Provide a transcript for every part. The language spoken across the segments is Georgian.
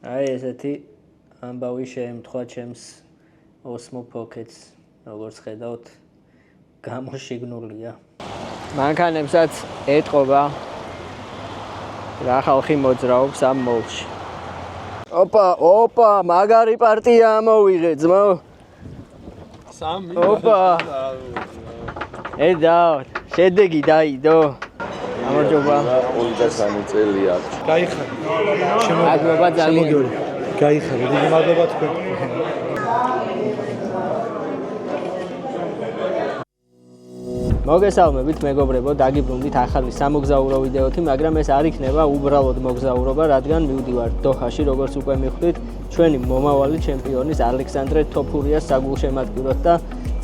აი ესეთი ამბავი შეემთხვა ჩემს Osmo Pockets, როგორც ხედავთ, გამოშიგნულია. მანქანებსაც ეტყობა რა ხალხი მოძრაობს ამ მოლში. ოპა, მაგარი პარტია ამოვიღე, ძმო. ოპა. შედეგი დაიდო. გამარჯობა. 23 წელია. გაიხარე. მადლობა ძალიან. გაიხარე. დიდი მადლობა თქვენ. მოგესალმებით მეგობრებო, დაგიბრუნდით ახალი სამოგზაურო ვიდეოთი, მაგრამ ეს არ იქნება უბრალოდ მოგზაურობა, რადგან მივდივართ დოჰაში, როგორც უკვე მიხვდით, ჩვენი მომავალი ჩემპიონის ალექსანდრე თოფურიას საგულშემატკივრად და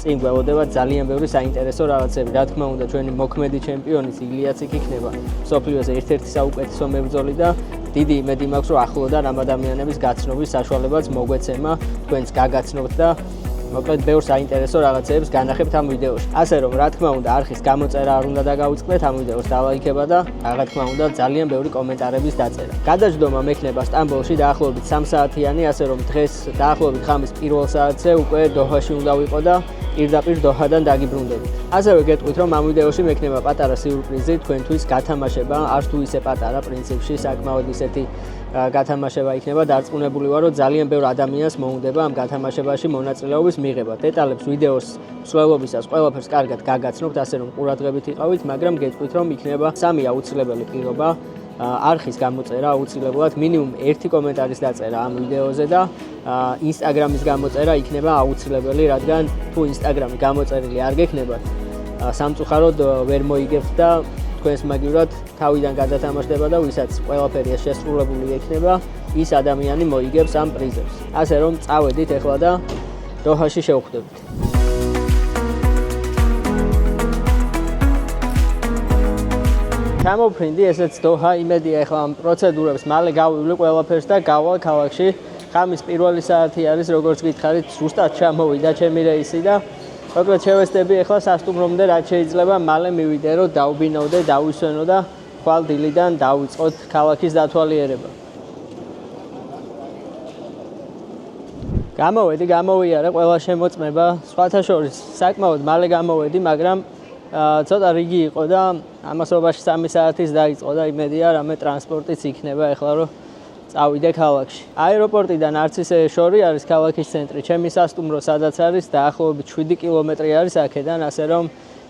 წინ გველოდებათ ძალიან ბევრი საინტერესო რაღაცები. რა თქმა უნდა, ჩვენი მოქმედი ჩემპიონის ილიაც იქ იქნება მსოფლიოს ერთ-ერთი საუკეთესო მებრძოლი და დიდი იმედი მაქვს, რომ ახლოდან ამ ადამიანების გაცნობის საშუალებაც მოგვეცემა, თქვენს გაგაცნობთ და მოკლედ ბევრ საინტერესო რაღაცებს განახებთ ამ ვიდეოში. ასე რომ, რა თქმა უნდა, არხის გამოწერა არ უნდა დაგაუწყდეთ, ამ ვიდეოს დალაიქება და რა თქმა უნდა, ძალიან ბევრი კომენტარების დაწერა. გადაჯდომა მექნება სტამბოლში დაახლოებით 3 საათიანი, ასე რომ დღეს დაახლოებით ხამის პირველ საათზე უკვე დოჰაში უნდა ვიყო და პირდაპირ დოჰადან დაგიბრუნდებით. ასევე გეტყვით, რომ ამ ვიდეოში მექნება პატარა სიურპრიზი თქვენთვის გათამაშება, არც თუ ისე პატარა პრინციპში, საკმაოდ ისეთი გათამაშება იქნება, დარწმუნებული ვარ, რომ ძალიან ბევრ ადამიანს მოუნდება ამ გათამაშებაში მონაწილეობის მიღება. დეტალებს ვიდეოს მსვლელობისას ყველაფერს კარგად გაგაცნობთ, ასე რომ ყურადღებით იყავით, მაგრამ გეტყვით, რომ იქნება სამი აუცილებელი პირობა. არხის გამოწერა აუცილებლად, მინიმუმ 1 კომენტარის დაწერა ამ ვიდეოზე და ინსტაგრამის გამოწერა იქნება აუცილებელი, რადგან თუ ინსტაგრამი გამოწერილი არ გექნებათ, სამწუხაროდ ვერ მოიგებთ და თქვენს მაგივრად თავიდან გადათამაშდება და ვისაც ყველაფერია შესრულებული ექნება, ის ადამიანი მოიგებს ამ პრიზებს. ასე რომ წავედით ახლა და დოჰაში შევხვდებით. ჩამოვფრინდი ესეც დოჰა, იმედია ახლა ამ პროცედურებს მალე გავივლი ყველაფერს და გავალ ქალაქში. ხამის პირველი საათი არის, როგორც გითხარით, ზუსტად ჩამოვიდა ჩემი რეისი და მოკლედ შევესწრები ახლა სასტუმრომდე, რაც შეიძლება მალე მივიდე, რომ დავბინავდე, დავისვენო და ხვალ დილიდან დავიწყოთ ქალაქის დათვალიერება. გამოვიარე ყველა შემოწმება, სხვათა შორის საკმაოდ მალე გამოვედი, მაგრამ ცოტა რიგი იყო და ამასობაში 3 საათის დაიწყო და იმედია რამე ტრანსპორტიც იქნება ახლა რომ წავიდე ქალაქში. აეროპორტიდან არც ისე შორი არის ქალაქის ცენტრი, ჩემი სასტუმრო სადაც არის დაახლოებით 7 კილომეტრი არის აქედან, ასე რომ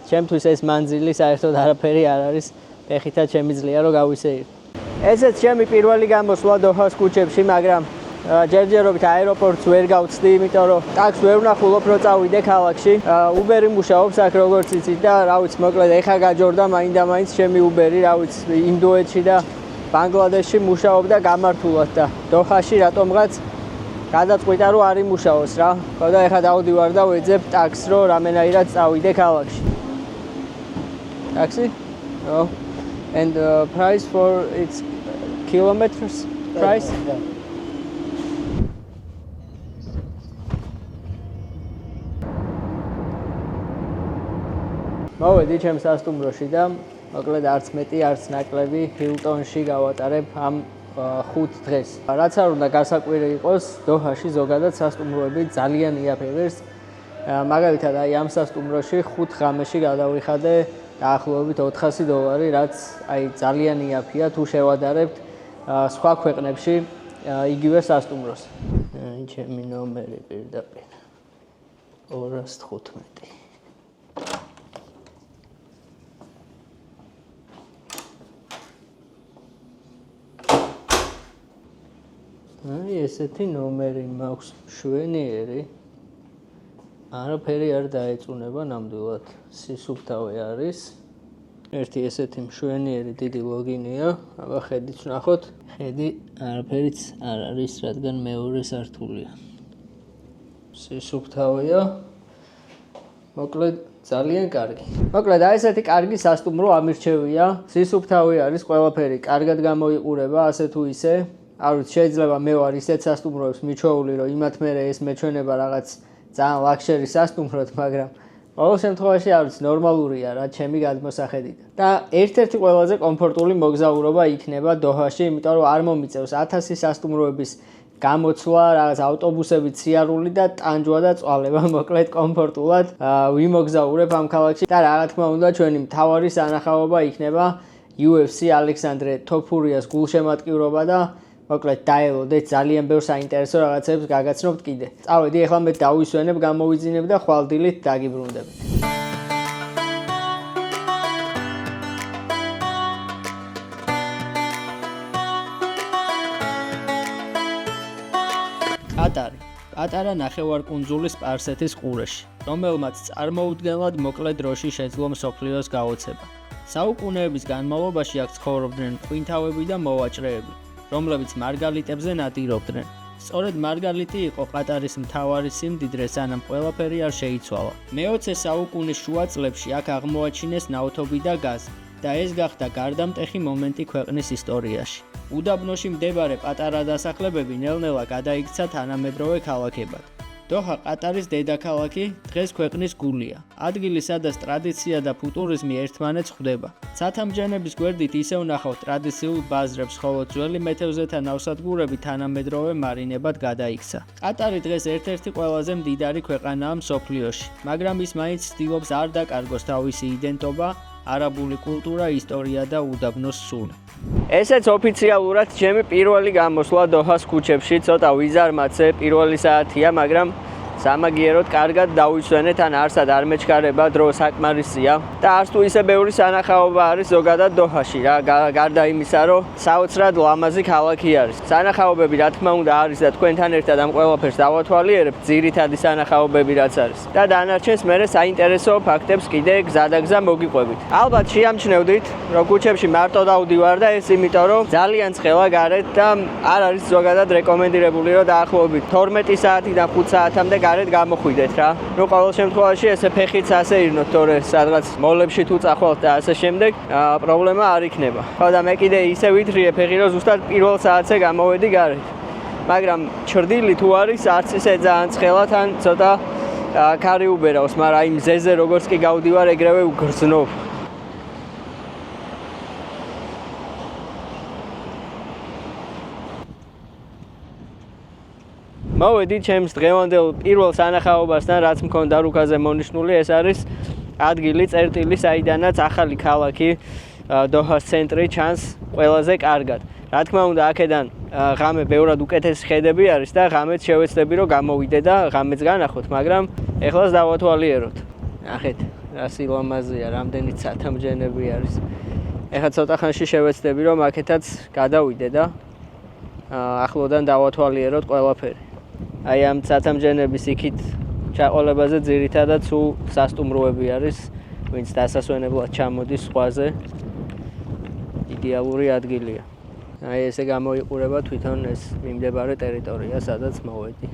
ჩემთვის ეს მანძილი საერთოდ არაფერი არ არის, ფეხითაც შემიძლია რომ გავისეირდე. ესეც ჩემი პირველი გამოსვლა დოჰას ქუჩებში, მაგრამ ჯერჯერობით აეროპორტს ვერ გავწდი, იმიტომ რომ ტაქსს ვერ ვნახულობ რომ წავიდე ქალაქში. უბერი მუშაობს აქ როგორც იცით და რა ვიცი, მოკლედ ეხა გაჯორდა მაინდა-მაინც ჩემი უბერი, რა ვიცი, ინდოეთში და ბანგლადეშში მუშაობდა გამართულად და დოჰაში რატომღაც გადაწყვიტა რომ არ იმუშაოს რა. ხო და ეხა დავდივარ და ვეძებ ტაქსს რომ რამენაირად წავიდე ქალაქში. Taxi? Oh. And the price for its kilometers price? Yeah. მოვედი ჩემს სასტუმროში და მოკლედ არც მეტი, არც ნაკლები ჰილტონში გავატარებ ამ 5 დღეს. რაც არ უნდა გასაკვირი იყოს, დოჰაში ზოგადად სასტუმროები ძალიან იაფებერს. მაგალითად, აი ამ სასტუმროში 5 ღამეში გადავიხადე დაახლოებით $400, რაც აი ძალიან იაფია თუ შევადარებთ სხვა ქვეყნებში იგივე სასტუმროს. ჩემი ნომერი პირდაპირ 215. აი ესეთი ნომერი მაქვს, შვენიერი. არაფერი არ დაეწუნება ნამდვილად. სისუფთავე არის. ერთი ესეთი მშვენიერი დიდი ლოგინია. აბა ხედით ვნახოთ. ხედი არაფერიც არ არის, რადგან მეორე სართულია. სისუფთავეა. მოკლედ ძალიან კარგი. მოკლედ აი ესეთი კარგი სასტუმრო ამირჩევია. სისუფთავე არის, ყველაფერი კარგად გამოიყურება, ასე თუ ისე. არ ვიცი, შეიძლება მე ვარ ისეთ სასტუმროებს მიჩვეული, რომ იმათ მერე ეს მეჩვენება რაღაც ძალიან ლაქშერი სასტუმროდ, მაგრამ ყოველ შემთხვევაში არ ვიცი, ნორმალურია რა ჩემი გადმოსახედიდან. და ერთ-ერთი ყველაზე კომფორტული მოგზაურობა იქნება დოჰაში, იმიტომ რომ არ მომიწევს 1000 სასტუმროების გამოცვლა, რაღაც ავტობუსებით სიარული და ტანჯვა და წვალება, მოკლედ კომფორტულად ვიმოგზაურებ ამ ქალაქში და რა თქმა უნდა ჩვენი მთავარი სანახაობა იქნება UFC ალექსანდრე თოფურიას გულშემატკივრობა და მოკლედ დაელოდეთ ძალიან ბევრ საინტერესო რაღაცებს გაგაცნობთ კიდე. წავედი ახლა მე დავისვენებ, გამოვიძინებ და ხვალდილით დაგიბრუნდებით. ყატარი. პატარა ნახევარკუნძული სპარსეთის ყურეში, რომელმაც წარმოუდგენლად მოკლე დროში შეძლო მსოფლიოს გაოცება. საუკუნეების განმავლობაში აქ ცხოვრობდნენ მყინთავები და მოვაჭრეები, რომლებიც მარგალიტებზე ნადირობდნენ. სწორედ მარგალიტი იყო ყატარის მთავარი სიმდიდრე, სანამ ყველაფერი არ შეიცვალა. მე-20 საუკუნის შუა წლებში აქ აღმოაჩინეს ნავთობი და გაზი და ეს გახდა გარდამტეხი მომენტი ქვეყნის ისტორიაში. უდაბნოში მდებარე პატარა დასახლებები ნელ-ნელა გადაიქცა თანამედროვე ქალაქებად. დოჰა ყატარის დედაქალაქი დღეს ქვეყნის გულია. ადგილი, სადაც ტრადიცია და ფუტურიზმი ერთმანეთს ხვდება. ცათამბჯენების გვერდით ისევ ნახავთ ტრადიციულ ბაზრებს, ხოლო ძველი მეთევზეთა ნავსადგურები თანამედროვე მარინებად გადაიქცა. ყატარი დღეს ერთ-ერთი ყველაზე მდიდარი ქვეყანაა მსოფლიოში, მაგრამ ის მაინც ცდილობს არ დაკარგოს თავისი იდენტობა, არაბული კულტურა, ისტორია და უდაბნოს სული. ესეც ოფიციალურად ჩემი პირველი გამოსვლა დოჰას ქუჩებში, ცოტა ვიზარმაცე, პირველი საათია, მაგრამ სამაგიეროდ კარგად დავისვენეთ, ან არსად არ მეჩქარება, დრო საკმარისია და არც თუ ისე ბევრი სანახაობა არის ზოგადად დოჰაში რა, გარდა იმისა, რომ საოცრად ლამაზი ქალაქი არის. სანახაობები რა თქმა უნდა არის და თქვენთან ერთად ამ ყველაფერს დავათვალიერებთ, ძირითადი სანახაობები რაც არის. და დანარჩენს მერე საინტერესო ფაქტებს კიდე გზადაგზა მოგიყვებით. ალბათ შეამჩნევდით, რომ ქუჩებში მარტო დავდივარ და ეს იმიტომ, რომ ძალიან ცხელა გარეთ და არ არის ზოგადად რეკომენდირებული, რომ დაახლოებით 12 საათიდან 5 საათამდე გარეთ გამოხვიდეთ რა. ნუ ყოველ შემთხვევაში ესე ფეხიც ასე ირნოთ, თორე სადღაც მოლებში თუ წახვალთ და ასე შემდეგ, პრობლემა არ იქნება. ხო და მე კიდე ისე ვითრიე ფეხი, რომ ზუსტად პირველ საათზე გამოვედი გარეთ. მაგრამ ჩრდილი თუ არის, არც ისე ძალიან ცხელა, თან ცოტა ქარი უბერავს, მაგრამ აი მზეზე როგორც კი გავდივარ, ეგრევე უგრძნობ. მოვედი ჩემს დღევანდელ პირველ სანახაობასთან, რაც მქონდა რუკაზე მონიშნული, ეს არის ადგილი წერტილი, საიდანაც ახალი ქალაქი დოჰას ცენტრი ჩანს ყველაზე კარგად. რა თქმა უნდა, აქედან ღამე ბევრად უკეთესი ხედები არის და ღამეც შევეცდები, რომ გამოვიდე და ღამეც განახოთ, მაგრამ ეხლას დავათვალიეროთ. ნახეთ, რა სილამაზეა, რამდენი ცათამბჯენები არის. ეხლა ცოტა ხანში შევეცდები, რომ აქეთაც გადავიდე და ახლოდან დავათვალიეროთ ყველაფერი. აი ამ ცათამბჯენების იქით ჩაყოლებაზე ძირითადად სულ სასტუმროები არის, ვინც დასასვენებლად ჩამოდის ზღვაზე. იდეალური ადგილია. აი ესე გამოიყურება თვითონ ეს მიმდებარე ტერიტორია, სადაც მოვედი.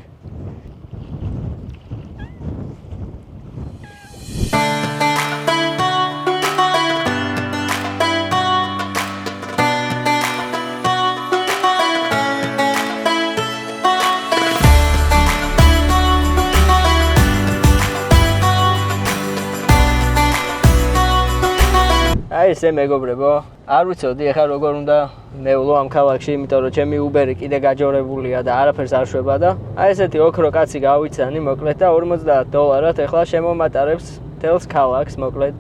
აი ესე მეგობრებო, არ ვიცოდი ახლა როგორ უნდა მევლო ამ ქალაქში, იმიტომ რომ ჩემი უბერი კიდე გაჯორებულია და არაფერს არ შვება და აი ესეთი ოქრო კაცი გავიცანი, მოკლედ და $50 ახლა შემომატარებს თელს ქალაქს, მოკლედ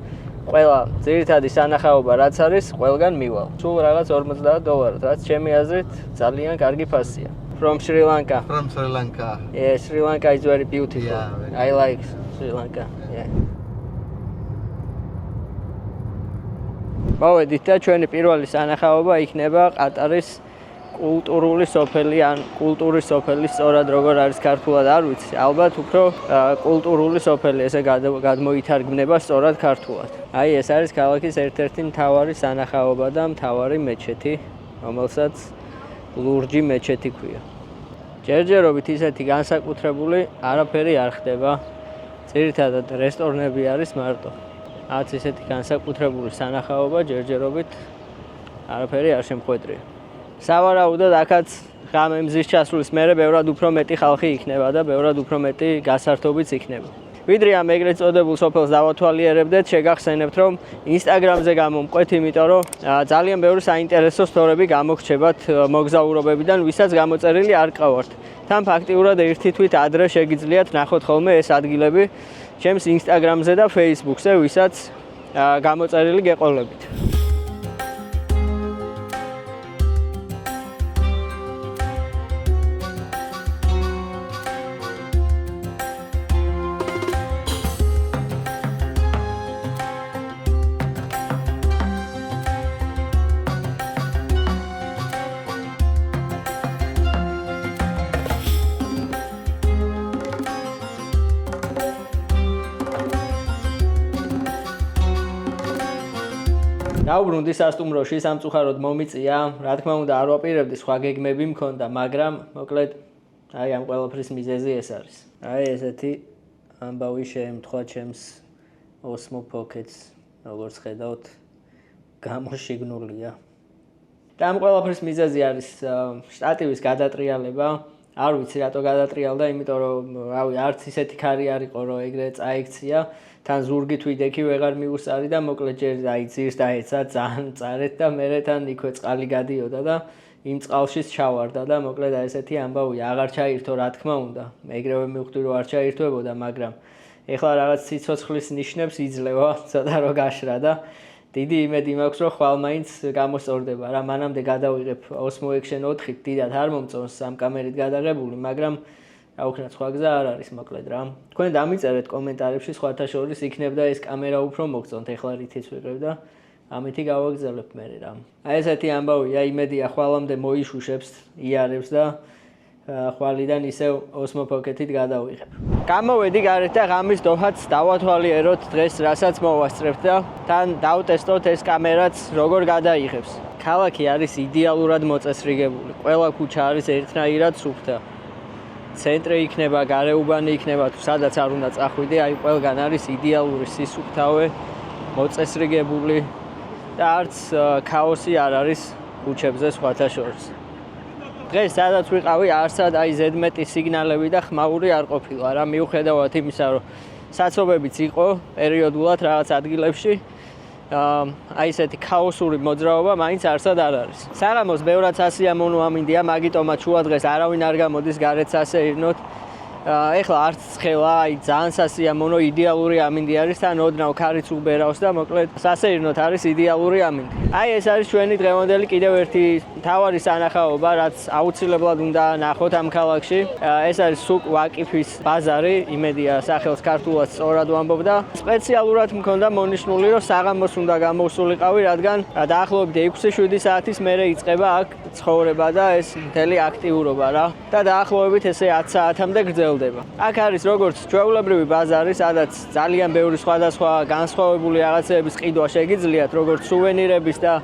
ყველა ძირითადი სანახაობა რაც არის, ყველგან მივალ. სულ რაღაც $50, რაც ჩემი აზრით ძალიან კარგი ფასია. From Sri Lanka. From Sri Lanka. Yeah, Sri Lanka is very beautiful. Yeah, I like Sri Lanka. Yeah. მოვედით და ჩვენი პირველი სანახაობა იქნება ყატარის კულტურული სოფელი ან კულტურის სოფელი, სწორად როგორ არის ქართულად არ ვიცი. ალბათ უფრო კულტურული სოფელი ესე გადმოითარგმნება სწორად ქართულად. აი ეს არის ქალაქის ერთ-ერთი მთავარი სანახაობა და მთავარი მეჩეთი, რომელსაც ლურჯი მეჩეთი ქვია. ჯერჯერობით ისეთი განსაკუთრებული არაფერი არ ხდება. ძირითადად რესტორნები არის მარტო. აც ისეთი განსაკუთრებული სანახაობა ჯერჯერობით არაფერი არ შემხვედრია. სავარაუდოდ აქაც ღამე მზის ჩასვლის მერე ბევრად უფრო მეტი ხალხი იქნება და ბევრად უფრო მეტი გასართობიც იქნება. ვიდრე ამ ეგრეთ წოდებულ სოფელს დავათვალიერებდეთ, შეგახსენებთ, რომ Instagram-ზე გამომყვეთ, იმიტომ რომ ძალიან ბევრი საინტერესო სტორები გამოგრჩებათ მოგზაურობებიდან, ვისაც გამოწერილი არ ყავართ. თან ფაქტიურად ერთი თვით ადრე შეგიძლიათ ნახოთ ხოლმე ეს ადგილები ჩემს Instagram-ზე და Facebook-ზე, ვისაც გამოწერილი გეყოლებით. დაუბრუნდი სასტუმროში, სამწუხაროდ მომიწია, რა თქმა უნდა არ ვაპირებდი, სხვა გეგმები მქონდა, მაგრამ მოკლედ აი ამ ყველაფრის მიზეზი ეს არის. აი ესეთი ამბავი შეემთხვა ჩემს Osmo Pocket-ს, როგორც ხედავთ, გამოშიგნულია. და ამ ყველაფრის მიზეზი არის შტატივის გადატრიალება. არ ვიცი რატო გადატრიალდა, იმიტომ რომ რავი, არც ისეთი ქარი არ იყო, რომ ეგრე წაიქცია. თან ზურგი თვიდექი ვეღარ მიუსწარი და მოკლედ ჯერ აი ძირს დაეცა ძალიან წარეთ და მერე თან იქვე წყალი გადიოდა და იმ წყალშიც ჩავარდა და მოკლედ აი ესეთი ამბავია, აღარ ჩაირთო რა თქმა უნდა. ეგრევე მივხვდი რომ არ ჩაირთვებოდა, მაგრამ ეხლა რაღაც სიცოცხლის ნიშნებს იძლევა, ცოტა რო გაშრა და დიდი იმედი მაქვს რომ ხვალ მაინც გამოსწორდება რა. მანამდე გადავიღებ Osmo Action 4-ით, დიდად არ მომწონს ამ კამერით გადაღებული, მაგრამ აუქნათ სხვა გზა არ არის მოკლედ რა. თქვენ დამიწერეთ კომენტარებში, სხვათა შორის იქნებდა ეს კამერა უფრო მოგწონთ, ეხლა რითიც ვიყევ და ამითი გავაგზავნებ მე რა. აი ესეთი ამბავია, იმედია ხვალამდე მოიშუშებს, იარებს და ხვალიდან ისევ Osmo Pocket-ით გადავიღებ. გამოვედი გარეთ და ღამის დოჰაც დავათვალიეროთ დღეს, რასაც მოვასწრებთ და თან დავტესტოთ ეს კამერაც როგორ გადაიღებს. ქალაქი არის იდეალურად მოწესრიგებული. ყველა ქუჩა არის ერთნაირად სუფთა. ცენტრი იქნება, გარეუბანი იქნება, თუ სადაც არ უნდა წახვიდე, აი ყველგან არის იდეალური სისუფთავე, მოწესრიგებული და არც ქაოსი არ არის ქუჩებზე სხვათა შორის. დღეს სადაც ვიყავი, არსად აი ზედმეტი სიგნალები და ხმაური არ ყოფილა რა, მიუხედავად იმისა, რომ საცობებიც იყო პერიოდულად რაღაც ადგილებში. აი ესეთი ქაოსური მოძრაობა მაინც არსად არ არის. საღამოს ბევრად სასიამოვნო ამინდია, მაგიტომაც შუა დღეს არავინ არ გამოდის გარეთ სასეირნოთ. ეხლა არც ცხელა, აი ძალიან სასიამოვნო იდეალური ამინდი არის, თან ოდნავ ქარიც უბერავს და მოკლედ სასეირნოთ არის იდეალური ამინდი. აი ეს არის ჩვენი დღევანდელი კიდევ ერთი მთავარი სანახაობა, რაც აუცილებლად უნდა ნახოთ ამ ქალაქში. ეს არის სუკ ვაკიფის ბაზარი, იმედია სახელს ქართულად სწორად ვამბობ და სპეციალურად მქონდა მონიშნული, რომ საღამოს უნდა გამოვსულიყავი, რადგან დაახლოებით 6-7 საათის მერე იწყება აქ ცხოვრება და ეს მთელი აქტიურობა რა. და დაახლოებით ესე 10 საათამდე გრძელდება. აქ არის როგორც ჩვეულებრივი ბაზარი, სადაც ძალიან ბევრი სხვადასხვა განსხვავებული რაღაცეების ყიდვა შეგიძლიათ, როგორც სუვენირების და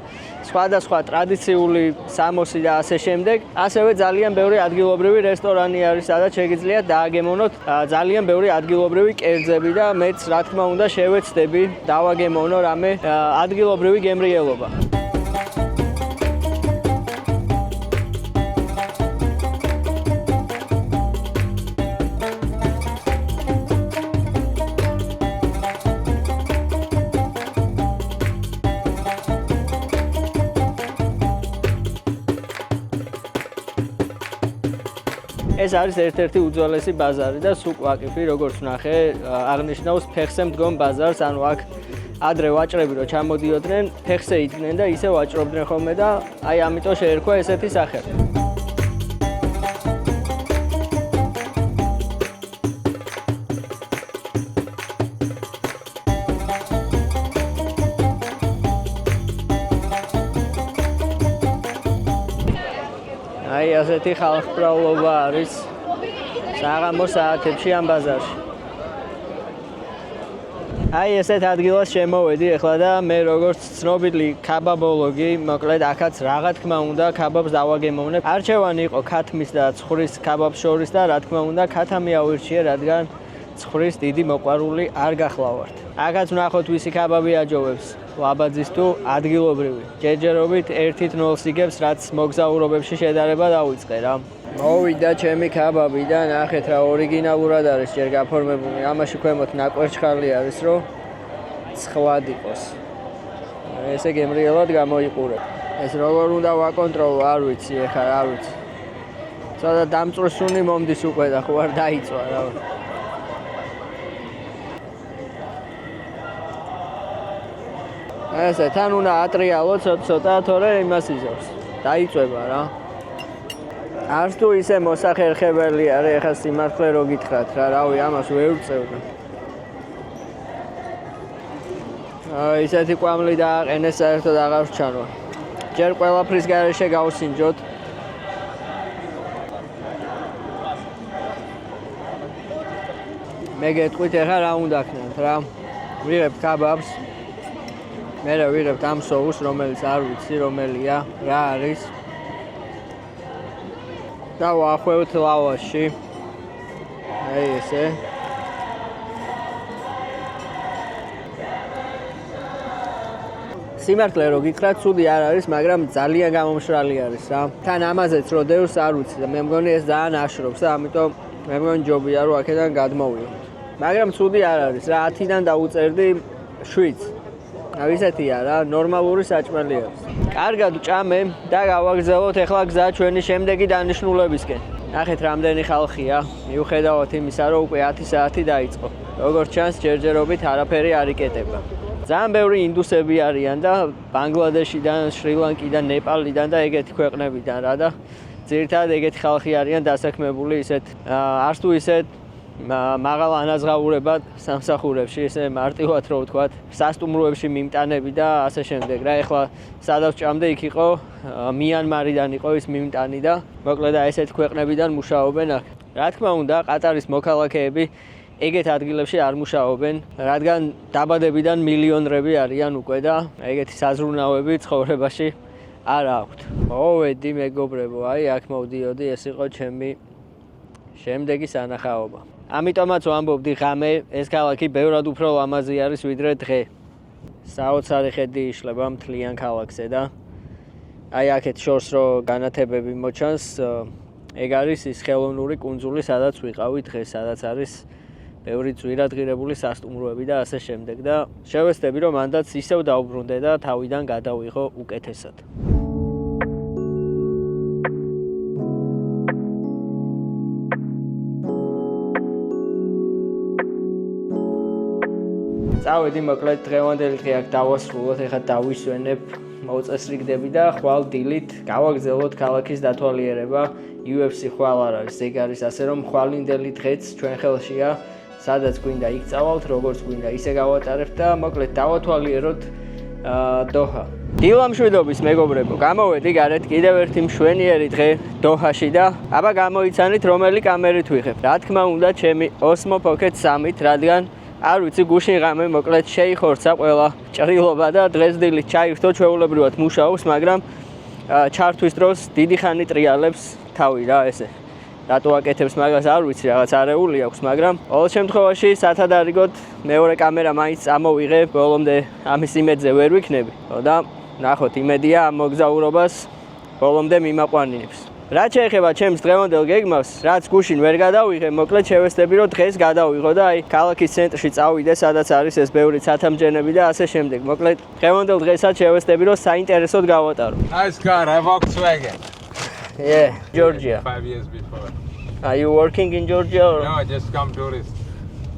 სხვადასხვა ტრადიციული სამოსი და ასე შემდეგ. ასევე ძალიან ბევრი ადგილობრივი რესტორანი არის, სადაც შეგიძლიათ დააგემონოთ ძალიან ბევრი ადგილობრივი კერძები და მეც რა თქმა უნდა შევეცდები დავაგემონო რამე ადგილობრივი გემრიელობა. ეს არის ერთ-ერთი უძველესი ბაზარი და სუკ ვაკიფი, როგორც ნახე, აღნიშნავს ფეხზე მდგომ ბაზარს, ანუ აქ ადრე ვაჭრები რო ჩამოდიოდნენ, ფეხზე იდგნენ და ისე ვაჭრობდნენ ხოლმე და აი ამიტომ შეერქვა ესეთი სახელი. აი ასეთი ხალხმრავლობა არის საღამოს საათებში ამ ბაზარში. აი ესეთ ადგილას შემოვედი ახლა და მე როგორც ცნობილი ქაბაბოლოგი, მოკლედ აქაც რაღა თქმა უნდა ქაბაბს დავაგემოვნებ. არჩევანი იყო ქათმის და ცხვრის ქაბაბს შორის და რა თქმა უნდა ქათა მიავირჩიე, რადგან ცხვრის დიდი მოყვარული არ გახლავართ. აქაც ვნახოთ ვისი ქაბაბი აჯობებს. ლაბაძის თუ ადგილობრივი. ჯერჯერობით 1-0 იგებს, რაც მოგზაურობებში შედარება დაუწყე რა. მოვიდა ჩემი ქაბაბი და ნახეთ რა ორიგინალურად არის ჯერ გაფორმებული. ამაში ქვემოთ ნაკვერჩხალი არის, რომ ცხლად იყოს. ესე გემრიელად გამოიყურებ. ეს როგორ უნდა ვაკონტროლო, არ ვიცი, ეხლა არ ვიცი. ცოტა დამწვრისუნი მომდის უკვე და ხო არ დაიწვა რა. ესე თან უნდა ატრიალო ცოტა, თორე იმას იზავს. დაიწვება რა. არც თუ ისე მოსახერხებელი არის, ეხლა სიმართლე რო გითხრათ რა, რავი, ამას ვერ ვწევდა. ისეთი კვამლი დააყენეს, საერთოდ აღარ ვჩანვა. ჯერ ყველაფრის გარეშე გავსინჯოთ. მე გეტყვით ეხლა რა უნდა ქნათ რა. ვიღებთ კაბაბს. მე ვიღებთ ამ სოუსს, რომელიც არ ვიცი რომელია, რა არის. და ვახვევთ ლავაშში. აი ესე. სიმართლე რო გითხრათ, ცუდი არ არის, მაგრამ ძალიან გამომშრალი არის რა. თან ამაზეც რო დევს არ ვიცი და მე მგონი ეს ძალიან აშრობს და ამიტომ მე მგონი ჯობია რომ აქედან გადმოვიდეთ. მაგრამ ცუდი არ არის რა, 10-დან დაუწერდი 7. აი ესეთია რა, ნორმალური საჭმელი არის. კარგად ვჭამე და გავაგზავნოთ ახლა გზა ჩვენი შემდეგი დანიშნულებისკენ. ნახეთ რამდენი ხალხია, მიუხედავად იმისა, რომ უკვე 10 საათი დაიწყო. როგორც ჩანს, ჯერჯერობით არაფერი არ იკეტება. ძალიან ბევრი ინდუსები არიან და ბანგლადეშიდან, შრი-ლანკიდან, ნეპალიდან და ეგეთი ქვეყნებიდან რა და ძირითადად ეგეთი ხალხი არიან დასაქმებული ისეთ არც თუ ისეთ მაღალ ანაზღაურებად სამსახურებში, ესე მარტივად რო ვთქვათ, სასტუმროებში მიმტანები და ასე შემდეგ რა. ეხლა სადაც ჭამდე იქ იყო მიანმარიდან იყო ის მიმტანი და მოკლედ ესეთ ქვეყნებიდან მუშაობენ აქ. რა თქმა უნდა, ყატარის მოქალაქეები ეგეთ ადგილებში არ მუშაობენ, რადგან დაბადებიდან მილიონრები არიან უკვე და ეგეთი საზრუნავები ცხოვრებაში არ აქვთ. მოვედი მეგობრებო, აი აქ მოვდიოდი, ეს იყო ჩემი შემდეგი სანახაობა. ამიტომაც ვამბობდი ღამე ეს ქალაქი ბევრად უფრო ლამაზი არის ვიდრე დღე. საოცარი ხედი იშლება მთლიან ქალაქზე და აი აქეთ შორს რო განათებები მოჩანს, ეგ არის ის ხელოვნური კუნძული, სადაც ვიყავი დღეს, სადაც არის ბევრი ძვირადღირებული სასტუმროები და ასე შემდეგ და შევეცდები რომ მანდაც ისევ დაუბრუნდე და თავიდან გადავიღო უკეთესად. წავედი მოკლედ დღევანდელი დღე აქ დავასრულოთ, ეხლა დავისვენებ მოწესრიგდები და ხვალ დილით გავაგზავნოთ ქალაქის დათვალიერება. UFC ხვალ არ არის, ეგ არის ასე რომ ხვალინდელი დღეც ჩვენ ხელშია. სადაც გვინდა იქ წავალთ, როგორც გვინდა ისე გავატარებთ და მოკლედ დავათვალიეროთ დოჰა. დილამშვიდობის მეგობრებო, გამოვედი გარეთ კიდევ ერთი მშვენიერი დღე დოჰაში და აბა გამოიცანით რომელი კამერით ვიღებ. რა თქმა უნდა, ჩემი Osmo Pocket 3-ით, რადგან არ ვიცი გუშინ ღამე მოკლედ შეიხორცა ყველა ჭრილობა და დღეს დილით ჩაირთო ჩვეულებრივად მუშაობს, მაგრამ ჩართვის დროს დიდი ხანი ტრიალებს თავი რა ესე. რატო აკეთებს მაგას არ ვიცი, რაღაც არეული აქვს, მაგრამ ყოველ შემთხვევაში სათადარიგოდ მეორე კამერა მაინც წამოვიღე, ბოლომდე ამის იმედზე ვერ ვიქნები და ნახოთ, იმედია ამ მოგზაურობას ბოლომდე მიმაყვანინებს. რაც შეეხება ჩემს დღევანდელ გეგმას, რაც გუშინ ვერ გადავიღე, მოკლედ შევეცდები რომ დღეს გადავიღო და აი ქალაქის ცენტრში წავიდე, სადაც არის ეს ბევრი ცათამბჯენები და ასე შემდეგ. მოკლედ დღევანდელ დღესაც შევეცდები რომ საინტერესოდ გავატარო. Nice car, a Volkswagen. Yeah, Georgia. 5 years before. Are you working in Georgia or? No, just come tourist.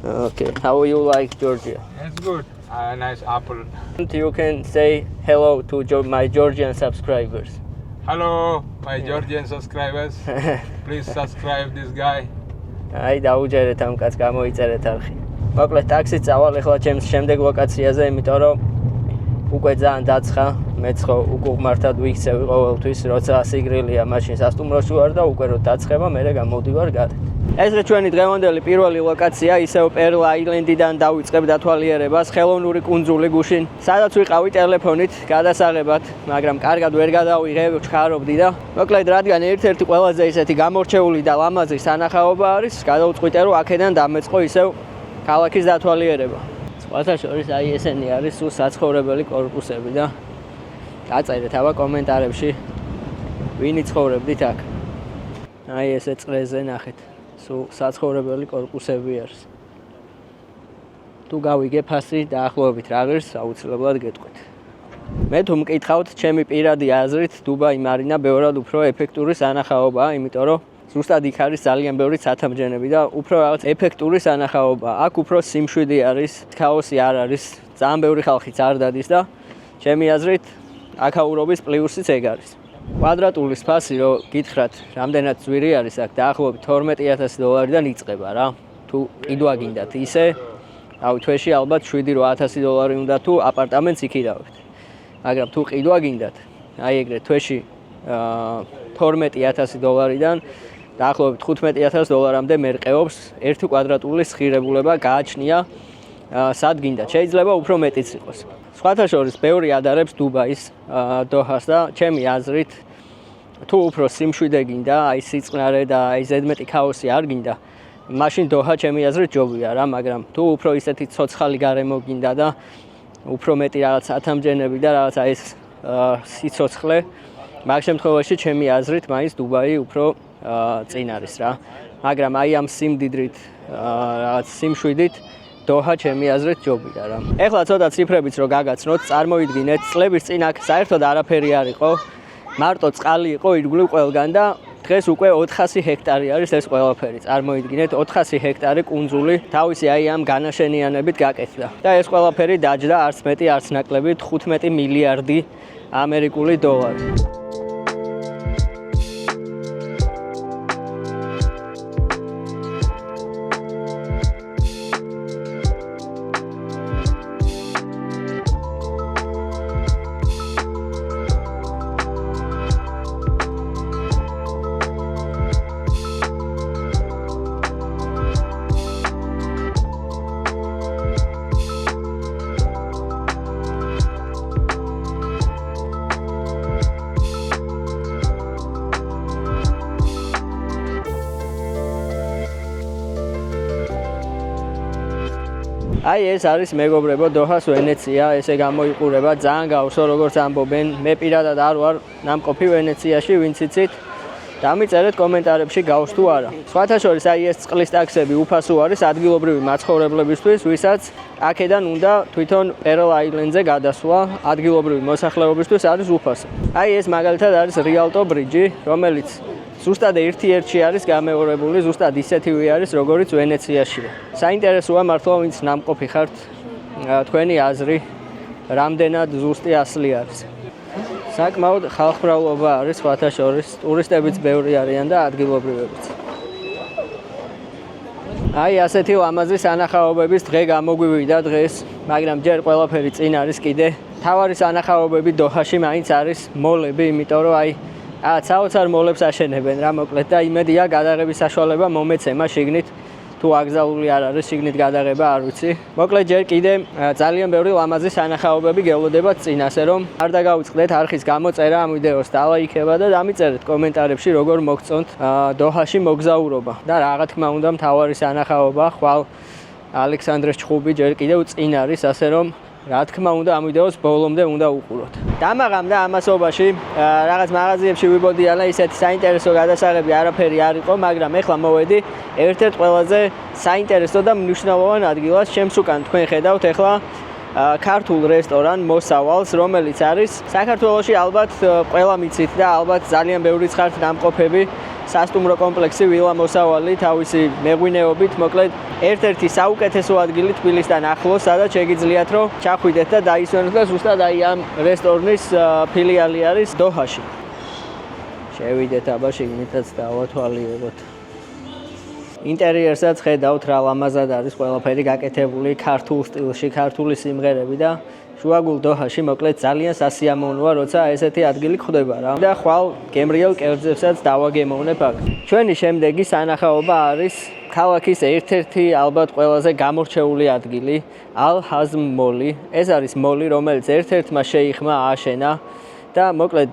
Okay. How you like Georgia? It's good. A nice apple. You can say hello to my Georgian subscribers. Hello, my Georgian subscribers. Please subscribe this guy. აი დაუჯერეთ ამ კაცს, გამოიწერეთ არხი. მოკლედ ტაქსით წავალ ახლა ჩემს შემდეგ ლოკაციაზე, იმიტომ რომ უკვე ძალიან დაცხა, მეც ხო უკუღმართად ვიქცევი ყოველთვის, როცა სიგრილია მაშინ სასტუმროში ვარ და უკვე რო დაცხება, მერე გამოვდივარ გარეთ. ეს ჩვენი დღევანდელი პირველი ლოკაცია, ისევ პერლ აილენდიდან დავიწყებ დათვალიერებას, ხელოვნური კუნძული გუშინ, სადაც ვიყავი ტელეფონით გადასაღებად, მაგრამ კარგად ვერ გადავიღე, ჩქარობდი და მოკლედ რადგან ერთ-ერთი ყველაზე ისეთი გამორჩეული და ლამაზი სანახაობა არის, გადავწყვიტე რომ აქედან დამეწყო ისევ ქალაქის დათვალიერება. სხვათა შორის აი ესენი არის სულ საცხოვრებელი კორპუსები და დაწერეთ აბა კომენტარებში ვინი ცხოვრებდით აქ. აი ესე წრეზე ნახეთ. სულ საცხოვრებელი კორპუსები არის. თუ გავიგე ფასი დაახლოებით რა ღირს აუცილებლად გეტყვით. მე თუ მკითხავთ ჩემი პირადი აზრით დუბაი მარინა ბევრად უფრო ეფექტური სანახაობაა, იმიტომ რომ ზუსტად იქ არის ძალიან ბევრი სათამბჯენები და უფრო რაღაც ეფექტური სანახაობაა. აქ უფრო სიმშვიდი არის, ქაოსი არ არის, ძალიან ბევრი ხალხიც არ დადის და ჩემი აზრით აქაურობის პლუსიც ეგ არის. კვადრატულის ფასი რო გითხრათ, რამდენად ძვირი არის აქ, დაახლოებით $12,000-დან იწყება რა. თუ ყიდვა გინდათ ისე, რავი, თვეში ალბათ $7,000-8,000 უნდა თუ აპარტამენტს იქირავებთ. მაგრამ თუ ყიდვა გინდათ, აი ეგრე თვეში $12,000-დან დაახლოებით $15,000-მდე მერყეობს ერთი კვადრატულის ღირებულება გააჩნია სად გინდათ. შეიძლება უფრო მეტიც იყოს. სხვათა შორის ბევრი ადარებს დუბაის დოჰას და ჩემი აზრით თუ უფრო სიმშვიდე გინდა, აი სიწყნარე და აი ზედმეტი ქაოსი არ გინდა, მაშინ დოჰა ჩემი აზრით ჯობია რა, მაგრამ თუ უფრო ისეთი ცოცხალი გარემო გინდა და უფრო მეტი რაღაც ათამჯენები და რაღაც აი ეს სიცოცხლე, მაგ შემთხვევაში ჩემი აზრით მაინც დუბაი უფრო წინ არის რა. მაგრამ აი ამ სიმდიდრით რაღაც სიმშვიდით დოჰა ჩემი აზრით ჯობია რა. ეხლა ცოტა ციფრებიც რო გაგაცნოთ, წარმოიდგინეთ, წლების წინ აქ საერთოდ არაფერი არ იყო. მარტო წყალი იყო ირგვლივ ყველგან და დღეს უკვე 400 ჰექტარი არის ეს ყველაფერი. წარმოიდგინეთ, 400 ჰექტარი კუნძული თავისი აი ამ განაშენიანებით გაკეთდა. და ეს ყველაფერი დაჯდა არც მეტი, არც ნაკლები 15 მილიარდი ამერიკული დოლარი. აი ეს არის მეგობრებო დოჰას ვენეცია, ესე გამოიყურება ძალიან გავსო როგორც ამბობენ. მე პირადად არ ვარ ნამყოფი ვენეციაში, ვინც იცით, დამიწერეთ კომენტარებში გავს თუ არა. სხვათა შორის აი ეს წყლის ტაქსები უფასო არის ადგილობრივი მაცხოვრებლებისთვის, ვისაც აქედან უნდა თვითონ პერელ აილენდზე გადასვლა, ადგილობრივი მოსახლეობისთვის არის უფასო. აი ეს მაგალითად არის რიალტო ბრიჯი, რომელიც ზუსტად ერთ-ერთში არის გამეორებული, ზუსტად ისეთივე არის, როგორიც ვენეციაშია. საინტერესოა მართლა ვინც ნამყოფი ხართ, თქვენი აზრი, რამდენად ზუსტი ასლი არის. საკმაოდ ხალხმრავლობა არის სხვათა შორის, ტურისტებიც ბევრი არიან და ადგილობრივებიც. აი ასეთი ლამაზი სანახაობების დღე გამოგვივიდა დღეს, მაგრამ ჯერ ყველაფერი წინ არის კიდე. თავარი სანახაობები დოჰაში მაინც არის მოლები, იმიტომ რომ აი საოცარ მოლებს აშენებენ რა მოკლედ და იმედია გადაღების საშუალება მომეცემა შიგნით თუ აკრძალული არ არის შიგნით გადაღება არ ვიცი. მოკლედ ჯერ კიდე ძალიან ბევრი ლამაზი სანახაობები გელოდებათ წინ, ასე რომ არ დაგავიწყდეთ არხის გამოწერა ამ ვიდეოს დალაიქება და დამიწერეთ კომენტარებში როგორ მოგწონთ დოჰაში მოგზაურობა და რა თქმა უნდა მთავარი სანახაობა ხვალ ალექსანდრეს ჩხუბი ჯერ კიდევ წინ არის, ასე რომ რა თქმა უნდა ამ ვიდეოს ბოლომდე უნდა უყუროთ. დამაღამ და ამასობაში რაღაც მაღაზიებში ვიბოდიან და ისეთი საინტერესო გადასაღები არაფერი არ იყო, მაგრამ ეხლა მოვედი ერთ-ერთ ყველაზე საინტერესო და მნიშვნელოვან ადგილას. ჩემს უკან თქვენ ხედავთ ეხლა ქართულ რესტორან მოსავალს, რომელიც არის საქართველოში ალბათ ყველა მიცით და ალბათ ძალიან ბევრი ხართ ნამყოფები. სასტუმრო კომპლექსი ვილა მოსავალი თავისი მეღვინეობით, მოკლედ ერთ-ერთი საუკეთესო ადგილი თბილისთან ახლოს, სადაც შეგიძლიათ რომ ჩახვიდეთ და დაისვენოთ და ზუსტად აი ამ რესტორნის ფილიალი არის დოჰაში. შევიდეთ აბა შიგნითაც დავათვალიეროთ. ინტერიერსაც ხედავთ რა ლამაზად არის ყველაფერი გაკეთებული ქართულ სტილში, ქართული სიმღერები და შუაგულ დოჰაში მოკლედ ძალიან სასიამოვნოა, როცა ესეთი ადგილი გვხვდება რა. და ხვალ გემრიელ კერძებსაც დავაგემოვნებ აქ. ჩვენი შემდეგი სანახაობა არის ქალაქის ერთ-ერთი ალბათ ყველაზე გამორჩეული ადგილი, ალ-ჰაზმ მოლი. ეს არის მოლი, რომელიც ერთ-ერთმა შეიხმა ააშენა და მოკლედ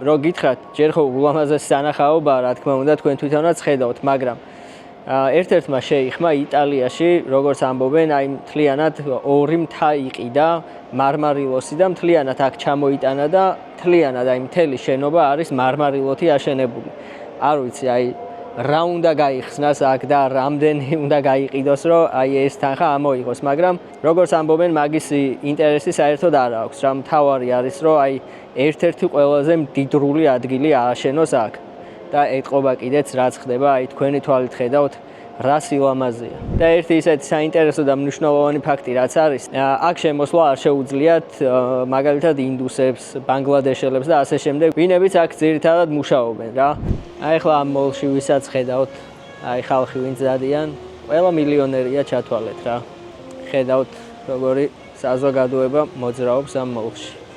რო გითხრათ, ჯერ ხო ულამაზესი სანახაობაა, რა თქმა უნდა, თქვენ თვითონაც ხედავთ, მაგრამ ერთ-ერთმა შეიხმა იტალიაში, როგორც ამბობენ, აი მთლიანად ორი მთა იყიდა მარმარილოსი და მთლიანად აქ ჩამოიტანა და მთლიანად აი მთელი შენობა არის მარმარილოთი აშენებული. არ ვიცი, აი რა უნდა გაიხსნას აქ და რამდენი უნდა გაიყიდოს, რომ აი ეს თანხა ამოიღოს, მაგრამ როგორც ამბობენ, მაგის ინტერესი საერთოდ არ აქვს. რა მთავარი არის, რომ აი ერთ-ერთი ყველაზე მდიდრული ადგილი ააშენოს აქ. და ეთყობა კიდეც რაც ხდება, აი თქვენი თვალით ხედავთ რა სილამაზეა. და ერთი ისეთი საინტერესო და მნიშვნელოვანი ფაქტი რაც არის, აქ შემოსვლა არ შეუძლიათ მაგალითად ინდუსებს, ბანგლადეშელებს და ასე შემდეგ, ვინებიც აქ ძირითადად მუშაობენ რა. აი ახლა ამ მოლში ვისაც ხედავთ, აი ხალხი ვინც დადიან, ყველა მილიონერია ჩათვალეთ რა. ხედავთ როგორი საზოგადოება მოძრაობს ამ მოლში.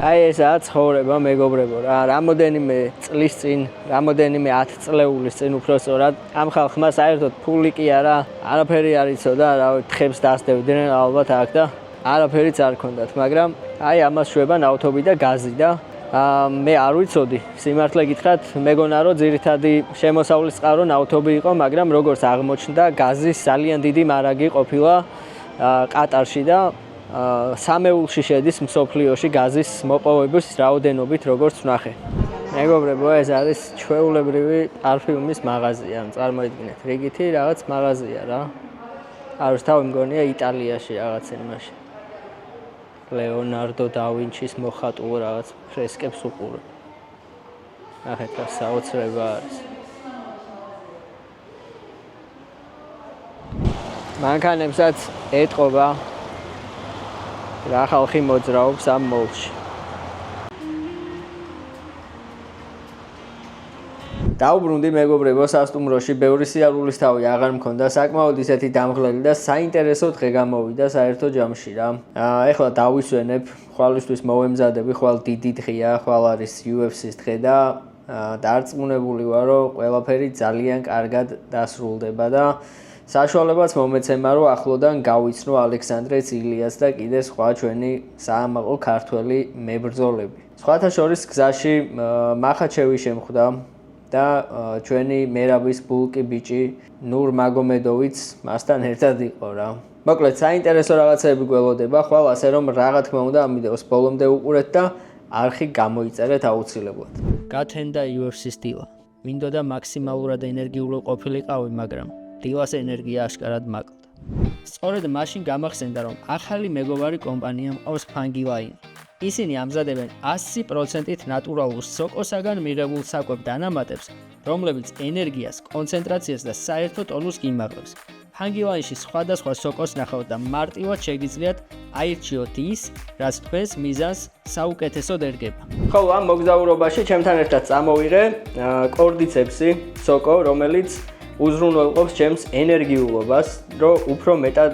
აი ესაა ცხოვრება მეგობრებო რა, რამოდენიმე წლის წინ, რამოდენიმე 10 წლეულის წინ უბრალოდ ამ ხალხმა საერთოდ ფული კი არა, არაფერი არ იცოდა, რავი, თხებს დასდევდნენ ალბათ აქ და არაფერიც არ ქონდათ, მაგრამ აი ამას შვება ნავთობი და გაზი და მე არ ვიცოდი, სიმართლე გითხრათ, მეგონა რომ ძირითადი შემოსავლის წყარო ნავთობი იყო, მაგრამ როგორც აღმოჩნდა, გაზის ძალიან დიდი მარაგი ყოფილა ყატარში და სამეულში შედის მსოფლიოში გაზის მოპოვების რაოდენობით, როგორც ვნახე. მეგობრებო, ეს არის ჩვეულებრივი პარფიუმის მაღაზია, წარმოიდგინეთ, რიგითი რაღაც მაღაზია რა. არ ვიცი, თავი მგონია იტალიაში რაღაც იმაში. ლეონარდო და ვინჩის მოხატულო რაღაც ფრესკებს უყურებ. ნახეთ რა საოცრება არის. მანქანებსაც ეთყობა რა ხალხი მოძრაობს ამ მოლში. დაუბრუნდი მეგობრებო სასტუმროში, ბევრი სიარულის თავი აღარ მქონდა, საკმაოდ ისეთი დამღლელი და საინტერესო დღე გამოვიდა საერთო ჯამში რა. ეხლა დავისვენებ, ხვალისთვის მოვემზადები, ხვალ დიდი დღეა, ხვალ არის UFC-ის დღე და დარწმუნებული ვარ, რომ ყველაფერი ძალიან კარგად დასრულდება და საშუალებაც მომეცემა, რომ ახლოდან გავიცნო ალექსანდრე ცილიას და კიდე სხვა ჩვენი საამაყო ქართველი მებრძოლები. სხვათა შორის გზაში მახაჩევი შემხვდა და ჩვენი მერაბის ბულკი ბიჭი ნურ მაგომედოვიც მასთან ერთად იყო რა. მოკლედ საინტერესო რაღაცები გველოდება, ხვალ ასე რომ რა თქმა უნდა ამ ვიდეოს ბოლომდე უყურეთ და არხი გამოიწერეთ აუცილებლად. გათენდა UFC-ის დილა. მინდოდა მაქსიმალურად ენერგიული ყოფილიყავი, მაგრამ დილას ენერგია აშკარად მაკლდა. სწორედ მაშინ გამახსენდა, რომ ახალი მეგობარი კომპანია მყავს ფანგილაინი. ისინი ამზადებენ 100%-ით ნატურალურ სოკოსაგან მიღებულ საკვებ დანამატებს, რომლებიც ენერგიას, კონცენტრაციას და საერთო ტონუსს იმაღლებს. ფანგილაინში სხვადასხვა სოკოს ნახავთ და მარტივად შეგიძლიათ აირჩიოთ ის, რაც თქვენს მიზანს საუკეთესოდ ერგება. ხოლო ამ მოგზაურობაში ჩემთან ერთად წამოვიღე კორდიცეპსი სოკო, რომელიც უზრუნველყოფს ჩემს ენერგიულობას, რომ უფრო მეტად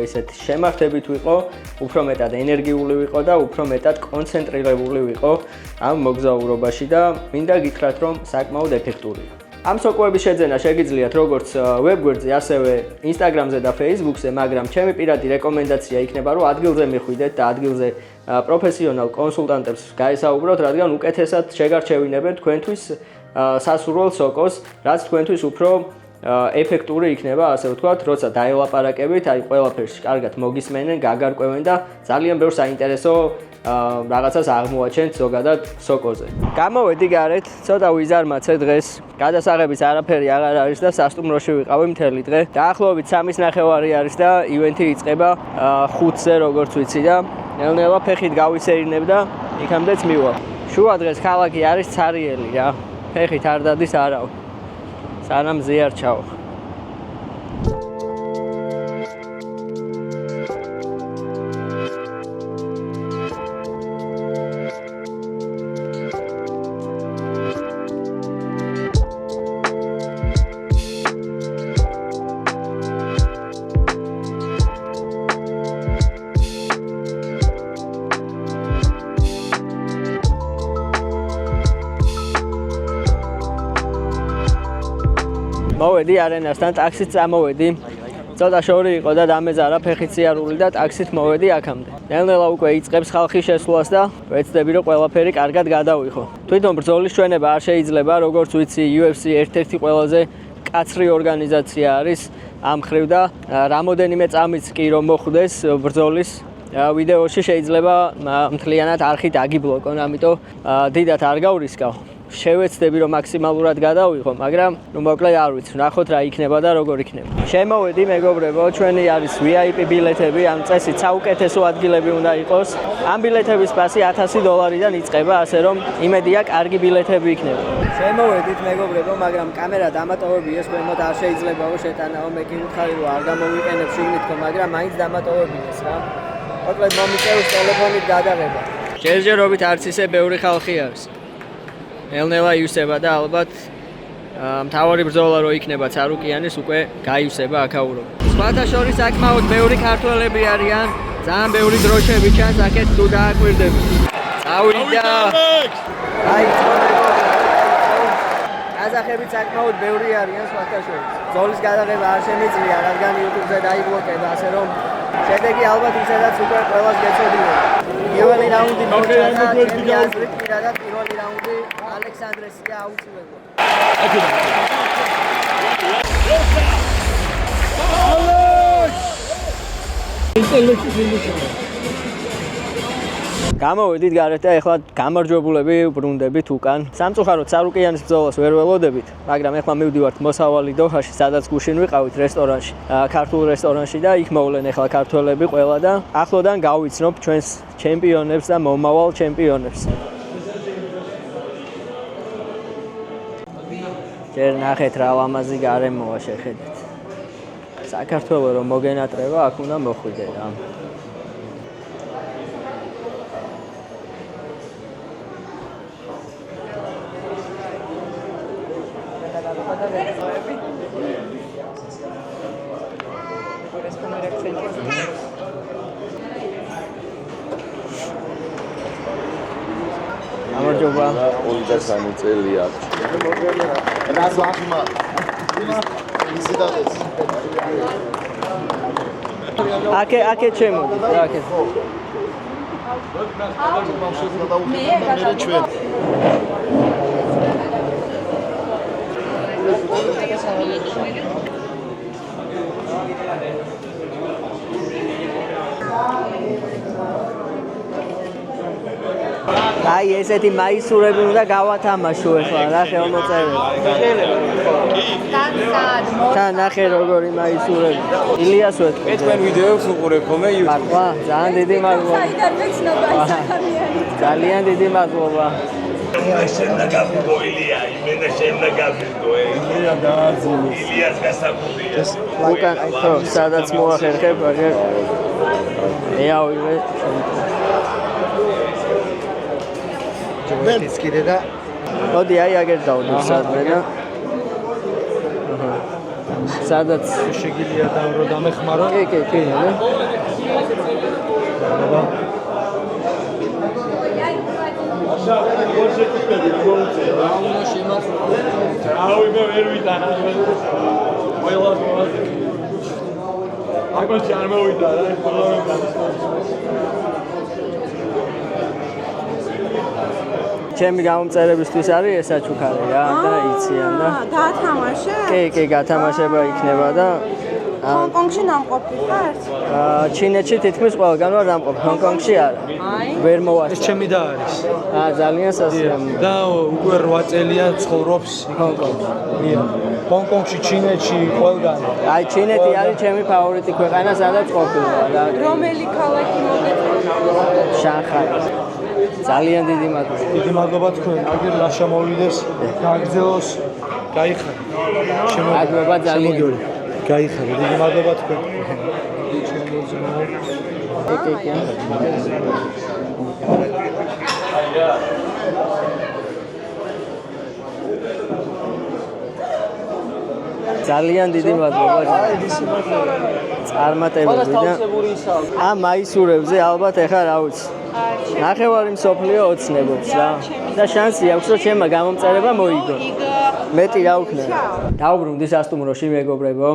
ისეთი შემართებით ვიყო, უფრო მეტად ენერგიული ვიყო და უფრო მეტად კონცენტრირებული ვიყო ამ მოგზაურობაში და მინდა გითხრათ, რომ საკმაოდ ეფექტურია. ამ სოკოების შეძენა შეგიძლიათ როგორც ვებგვერდზე, ასევე Instagram-ზე და Facebook-ზე, მაგრამ ჩემი პირადი რეკომენდაცია იქნება, რომ ადგილზე მიხვიდეთ და ადგილზე პროფესიონალ კონსულტანტებს გაესაუბროთ, რადგან უკეთესად შეგარჩევინებენ თქვენთვის სასურველ სოკოს, რაც თქვენთვის უფრო ეფექტური იქნება, ასე ვთქვათ, როცა დაელაპარაკებით, აი ყველაფერს კარგად მოგისმენენ, გაგარკვევენ და ძალიან ბევრ საინტერესო რაღაცას აღმოაჩენთ ზოგადად სოკოზე. გამოვედი გარეთ, ცოტა ვიზარმაცე დღეს. გადასაღების არაფერი აღარ არის და სასტუმროში ვიყავი მთელი დღე. დაახლოებით 3:30 არის და ივენთი იწყება 5-ზე, როგორც ვიცი და ნელ-ნელა ფეხით გავისეირნებ და იქამდეც მივალ. შუა დღეს ქალაქი არის ცარიელი რა. ფეხით არ დადის არავი. სანამ ზიარ ჩავა. მოვედი არენასთან, ტაქსით წამოვედი. ცოტა შორი იყო და დამეძარა ფეხით სიარული და ტაქსით მოვედი აქამდე. ნელ-ნელა უკვე იწყებს ხალხი შესვლას და ვეცდები, რომ ყველაფერი კარგად გადავიხო. თვითონ ბრძოლის ჩვენება არ შეიძლება, როგორც ვიცი, UFC ერთ-ერთი ყველაზე კაცრი ორგანიზაცია არის ამ ხრივ და რამოდენიმე წამიც კი რომ მოხვდეს ბრძოლის ვიდეოში შეიძლება მთლიანად არხი დაგიბლოკონ, ამიტომ დიდად არ გავრისკავ. შევეცდები რომ მაქსიმალურად გადავიღო, მაგრამ მოკლედ არ ვიცი, ნახოთ რა იქნება და როგორ იქნება. შემოვედი მეგობრებო, ჩვენი არის VIP ბილეთები, ამ წესით საუკეთესო ადგილები უნდა იყოს. ამ ბილეთების ფასი $1000-დან იწყება, ასე რომ იმედია კარგი ბილეთები იქნება. შემოვედით მეგობრებო, მაგრამ კამერა დამატოვები ეს ქვემოთ არ შეიძლებაო შეტანაო, მე კი ვუთხარი რომ არ გამოვიყენებ შიგნითო, მაგრამ მაინც დამატოვები ეს რა. მოკლედ მომიწევს ტელეფონით გადაღება. ჯერჯერობით არც ისე ბევრი ხალხი არის. ელნელა იუსება და ალბათ მთავარი ბრძოლა რო იქნება ცარუკიანის უკვე გაიუსება აქაურობა. სხვათა შორის საკმაოდ ბევრი ქართველები არიან, ძალიან ბევრი დროშები ჩანს აქეთ თუ დააკვირდები. წავიდა. აი კაზახები საკმაოდ ბევრი არიან სხვათა შორის. ბრძოლის გადაღება არ შემიძლია, რადგან YouTube-ზე დაიბლოკება, ასე რომ შედეგი ალბათ ისედაც უკვე ყველას გეცოდინება. პირველი რაუნდი მოჩვენა, ჩემი აზრით პირადად პირველი რაუნდი ალექსანდრესია აუცილებლად. გამოვედით გარეთ და ეხლა გამარჯვებულები ბრუნდებით უკან. სამწუხაროდ სარუკიანის ბრძოლას ვერ ველოდებით, მაგრამ ეხლა მივდივართ მოსავალი დოჰაში, სადაც გუშინ ვიყავით რესტორანში, ქართულ რესტორანში და იქ მოვლენ ეხლა ქართველები ყველა და ახლოდან გავიცნობ ჩვენს ჩემპიონებს და მომავალ ჩემპიონებს. ჯერ ნახეთ რა ლამაზი გარემოა შეხედეთ. საქართველოს რომ მოგენატრება, აქ უნდა მოხვიდე რა. გამარჯობა. 23 წელია. აკე ჩემოდი, აკე. აი ესეთი მაისურები უნდა გავათამაშო ახლა რა ხელმოწერები. თან ნახე როგორი მაისურები. ილიას ვეთქვი. მე თქვენ ვიდეოებს უყურებ ხოლმე YouTube-ზე. მართლა ძალიან დიდი მადლობა. ძალიან დიდი მადლობა. Şemle kapıgo İlya, imene şemle kapıgo İlya daazili. İlyas kasabudi. უკან ხო, სადაც მოახერხებ, აგერ ეავივე. ჯოეთის კიდე და მოდი აი აგერ დავდო სადმე და სადაც შეგიძლია დავრო დამეხმარო. კი, ნე. ჩემი გამომწერებისთვის არის ესა ჩუქარი რა და იციან და გაათამაშე? კი, გათამაშება იქნება და ჰონკონგში ნამყოფი ხარ? ჩინეთში თითქმის ყველგან ვარ ნამყოფი, ჰონკონგში არა. ვერ ეს მოვასწრე. ჩემი და არის. ძალიან სასიამოვნო. და უკვე 8 წელია ცხოვრობს ჰონკონგში. ჰონკონგში, ჩინეთში, ყველგან. აი ჩინეთი არის ჩემი ფავორიტი ქვეყანა, სადაც ყოფილვარ და რომელი ქალაქი მოგეწონა? შანხაი. ძალიან დიდი მადლობა. დიდი მადლობა თქვენ. აგერ რა შემოვიდეს, გააგრძელოს, გაიხარე. მადლობა ძალიან. გაიხარე. დიდი მადლობა თქვენ. ძალიან დიდი მადლობა. წარმატებები და ამ მაისურებზე ალბათ ეხა რა ვიცი. ნახევარი მსოფლიო ოცნებობს რა. და შანსი აქვს რომ ჩემმა გამომწერება მოიგო. მეტი რა ვქნა. დავბრუნდი სასტუმროში მეგობრებო.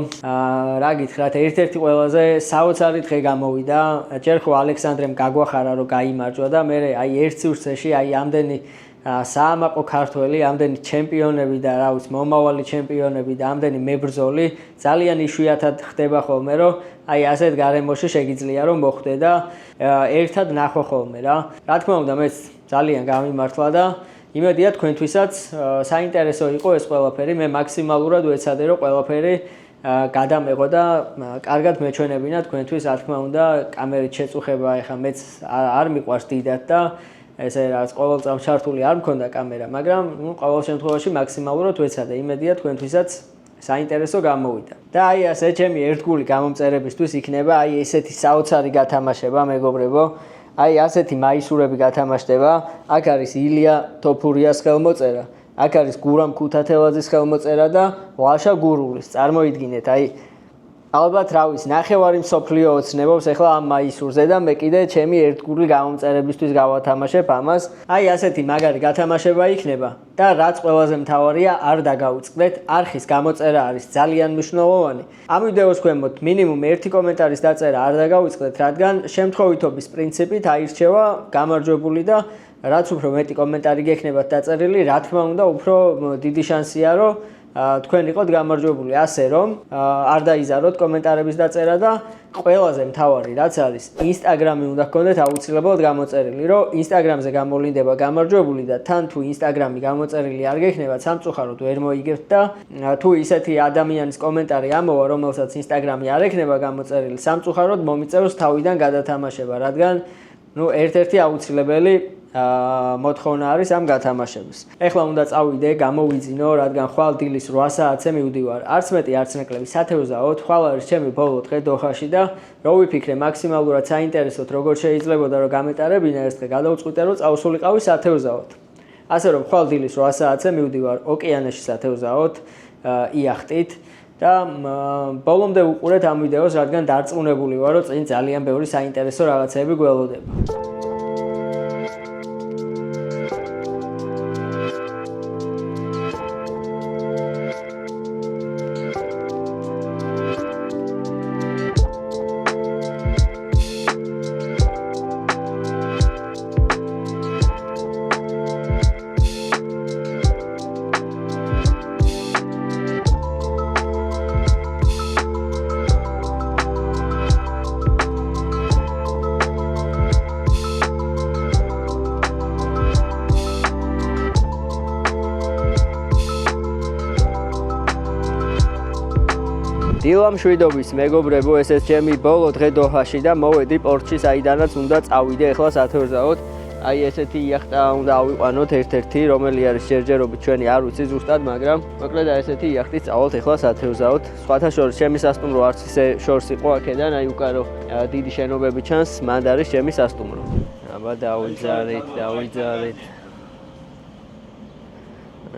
რა გითხრათ, ერთ-ერთი ყველაზე საოცარი დღე გამოვიდა. ჯერ ხო ალექსანდრემ გაგვახარა რომ გაიმარჯვა და მე აი ერთ სივრცეში აი ამდენი საამაყო ქართველი, ამდენი ჩემპიონები და რა ვიცი, მომავალი ჩემპიონები და ამდენი მებრძოლი ძალიან იშვიათად ხდება ხოლმე, რომ აი ასეთ გარემოში შეგიძლია რომ მოხვდე და ერთად ნახო ხოლმე რა. რა თქმა უნდა, მეც ძალიან გამიმართლა და იმედია თქვენთვისაც საინტერესო იყო ეს ყველაფერი. მე მაქსიმალურად ვეცადე რომ ყველაფერი გადამეღო და კარგად მეჩვენებინა თქვენთვის, რა თქმა უნდა, კამერით შეწუხება ეხა მეც არ მიყვარს დიდად და ესე რაც ყოველ წამს ჩართული არ მქონდა კამერა, მაგრამ ყოველ შემთხვევაში მაქსიმალურად ვეცადე. იმედია თქვენთვისაც საინტერესო გამოვიდა. და აი ასე ჩემი ერთგული გამომწერებისთვის იქნება აი ესეთი საოცარი გათამაშება, მეგობრებო. აი ასეთი მაისურები გათამაშდება. აქ არის ილია თოფურიას ხელმოწერა, აქ არის გურამ ქუთათელაძის ხელმოწერა და ლაშა გურულის. წარმოიდგინეთ, აი ალბათ რა ვიცი, ნახევარი მსოფლიო ოცნებობს ახლა ამ მაისურზე და მე კიდე ჩემი ერთგული გამომწერებისთვის გავათამაშებ ამას. აი ასეთი მაგარი გათამაშება იქნება და რაც ყველაზე მთავარია, არ დაგაუწყდეთ, არხის გამოწერა არის ძალიან მნიშვნელოვანი. ამ ვიდეოს ქვემოთ მინიმუმ ერთი კომენტარის დაწერა არ დაგაუწყდეთ, რადგან შემთხვევითობის პრინციპით აირჩევა გამარჯვებული და რაც უფრო მეტი კომენტარი გექნებათ დაწერილი, რა თქმა უნდა, უფრო დიდი შანსია, რომ თქვენ იყოთ გამარჯვებული, ასე რომ არ დაიზაროთ კომენტარების დაწერა და ყველაზე მთავარი რაც არის, Instagram-ი უნდა გქონდეთ აუცილებლად გამოწერილი, რომ Instagram-ზე გამოვლინდება გამარჯვებული და თან თუ Instagram-ი გამოწერილი არ გექნებათ, სამწუხაროდ ვერ მოიგებთ და თუ ისეთი ადამიანის კომენტარი ამოვა, რომელსაც Instagram-ი არ ექნება გამოწერილი, სამწუხაროდ მომიწევს თავიდან გადათამაშება, რადგან ერთ-ერთი აუცილებელი მოთხოვნა არის ამ გათამაშების. ეხლა უნდა წავიდე, გამოვიძინო, რადგან ხვალ დილის 8 საათზე მივდივარ. არც მეტი, არც ნაკლები, სათეუზაოდ, ხვალ არის ჩემი ბოლო დღე დოხაში და რო ვიფიქრე მაქსიმალურად საინტერესოდ როგორ შეიძლებოდა რომ გამეტარებინა ეს დღე, გადავწყვიტე რომ წავსულიყავი სათეუზაოდ. ასე რომ ხვალ დილის 8 საათზე მივდივარ ოკეანეში სათეუზაოდ იახტით და ბოლომდე უყურეთ ამ ვიდეოს, რადგან დარწმუნებული ვარ, რომ წინ ძალიან ბევრი საინტერესო რაღაცები გველოდება. დილა მშვიდობის მეგობრებო, ესეც ჩემი ბოლო დღე დოჰაში და მოვედი პორტში, საიდანაც უნდა წავიდე ახლა სათეუზაოდ. აი ესეთი იახტა უნდა ავიყვანოთ ერთ-ერთი, რომელი არის ჯერჯერობით ჩვენი არ ვიცი ზუსტად, მაგრამ მოკლედ აი ესეთი იახტით წავალთ ახლა სათეუზაოდ. სხვათა შორის ჩემი სასტუმრო არც ისე შორს იყო აქედან, აი უკარო დიდი შენობები ჩანს, მანდ არის ჩემი სასტუმრო. აბა დავიძარით.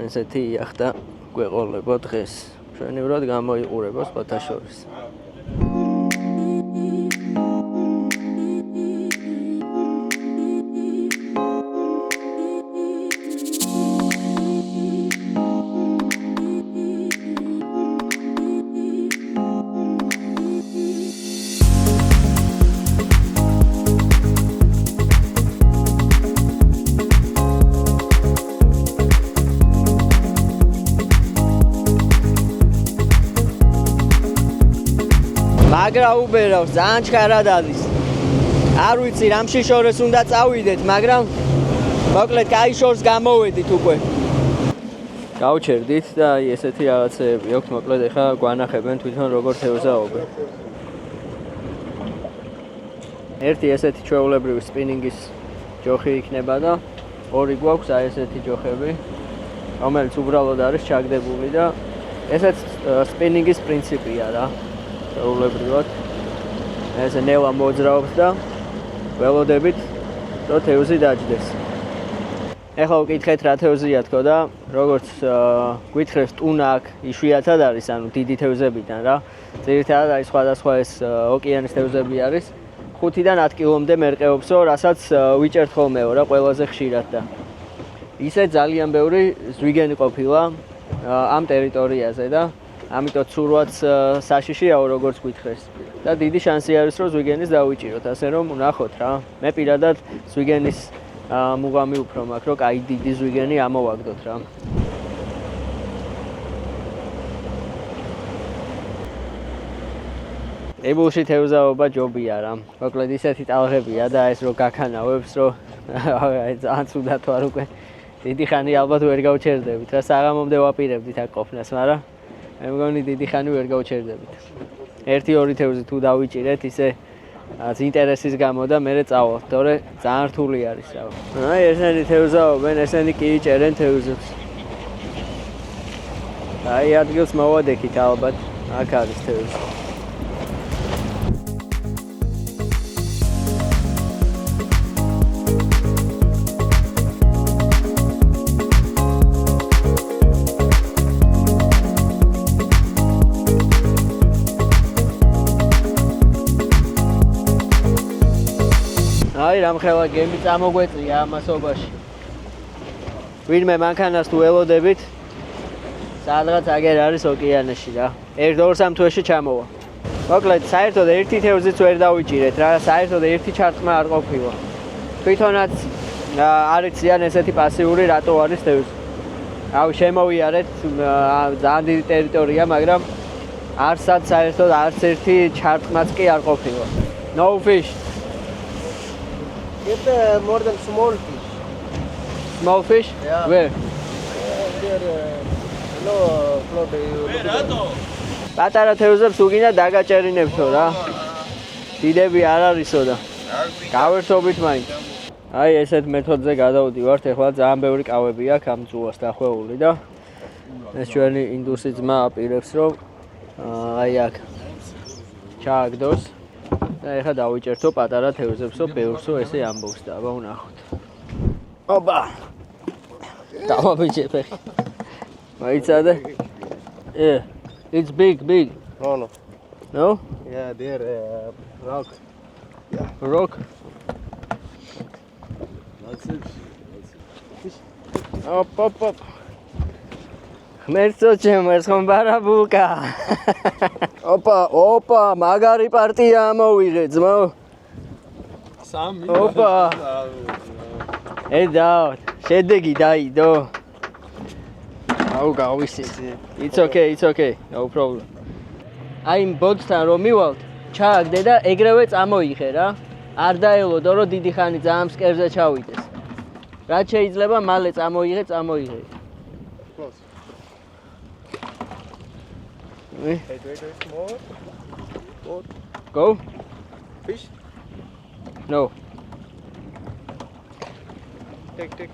ესეთი იახტა გვეყოლებო დღეს. ჩვენივრად გამოიყურება სხვათა შორის. მაგრა უბერავს, ძალიან ჩქარად არის. არ ვიცი, რამში შორეს უნდა წავიდეთ, მაგრამ მოკლედ კაი შორს გამოვედით უკვე. გავჩერდით და აი ესეთი რაღაცეები აქვს, მოკლედ ეხა გვანახებენ თვითონ როგორ თევზაობენ. ერთი ესეთი ჩვეულებრივი სპინინგის ჯოხი იქნება და ორი გვაქვს აი ესეთი ჯოხები, რომელიც უბრალოდ არის ჩაგდებული და ესეც სპინინგის პრინციპია რა. ჩვეულებრივად ესე ნელა მოძრაობს და ველოდებით რომ თევზი დაჯდეს. ეხლა უკითხეთ რა თევზია თქო და როგორც გვითხრეს ტუნა აქ იშვიათად არის, ანუ დიდი თევზებიდან რა. ძირითადად აი სხვადასხვა ეს ოკეანის თევზები არის. 5-დან 10 კილომდე მერყეობსო, რასაც ვიჭერთ ხოლმეო რა ყველაზე ხშირად და ისე ძალიან ბევრი ზვიგენი ყოფილა ამ ტერიტორიაზე და ამიტომ ცურვაც საშიშიაო როგორც გვითხრეს და დიდი შანსი არის რომ ზვიგენის დავიჭიროთ, ასე რომ ნახოთ რა. მე პირადად ზვიგენის მუღამი უფრო მაქვს, რომ კაი დიდი ზვიგენი ამოვაგდოთ რა. ებულში თევზაობა ჯობია რა. მოკლედ ისეთი ტალღებია და ეს რო გაქანავებს, რომ ძალიან ცუდად ვარ უკვე. დიდი ხანი ალბათ ვერ გავჩერდებით რა. საღამომდე ვაპირებდით აქ ყოფნას, მაგრამ მე მგონი დიდი ხანი ვერ გავჩერდებით. 1-2 თევზი თუ დავიჭირეთ, ისე ინტერესის გამო და მე წავალთ, თორე ძალიან რთული არის რა. აი ესენი თევზაობენ, ესენი კი იჭერენ თევზებს. აი ადგილს მოვადექით ალბათ, აქ არის თევზი. აი რამხელა გემი წამოგვეწია ამასობაში. ვინმე მანქანას თუ ელოდებით, სადღაც აგერ არის ოკეანეში რა. 1-2-3 თვეში ჩამოვა. მოკლედ საერთოდ ერთი თევზიც ვერ დავიჭირეთ რა, საერთოდ ერთი ჩარტყმა არ ყოფილა. თვითონაც არ იციან ესეთი პასიური რატო არის თევზი. აუ შემოვიარეთ ძალიან დიდი ტერიტორია, მაგრამ არსად საერთოდ არც ერთი ჩარტყმაც კი არ ყოფილა. No fish. Get more than small fish. Small fish? Yeah. Where? პატარა თევზებს უგინა დაგაჭერინებთო რა. დიდები არ არისო და გავერთობით მაინც. აი ესეთ მეთოდზე გადავდივართ, ეხლა ძალიან ბევრი კავები აქვს ამ წუას დახვეული და ეს ჩვენი ინდუსი ძმა აპირებს, რომ აი აქ ჩააგდოს. და ეხლა დავიჭერთო პატარა თევზებსო, ბევრსო ესე ამბობს და აბა ვნახოთ. ოპა. დავაბიჭე ფეხი. მაიცადე? Yeah. It's big. No. No? Yeah, there rock. Rock? That's it. Op. ღმერთო ჩემო, ეს ხომ ბარაბულკა. ოპა, მაგარი პარტია ამოვიღე ძმო. სამი. ოპა. დავა, შედეგი დაიდო. აუ გავისწრე. It's okay. No problem. აი ბოთთან რომ მივალთ, ჩააგდე და ეგრევე წამოიღე რა. არ დაელოდო რომ დიდი ხანი ძალიან მსკერზე ჩავიდეს. რაც შეიძლება მალე წამოიღე. Wait, more. Go. Fish. No. Take. Quick.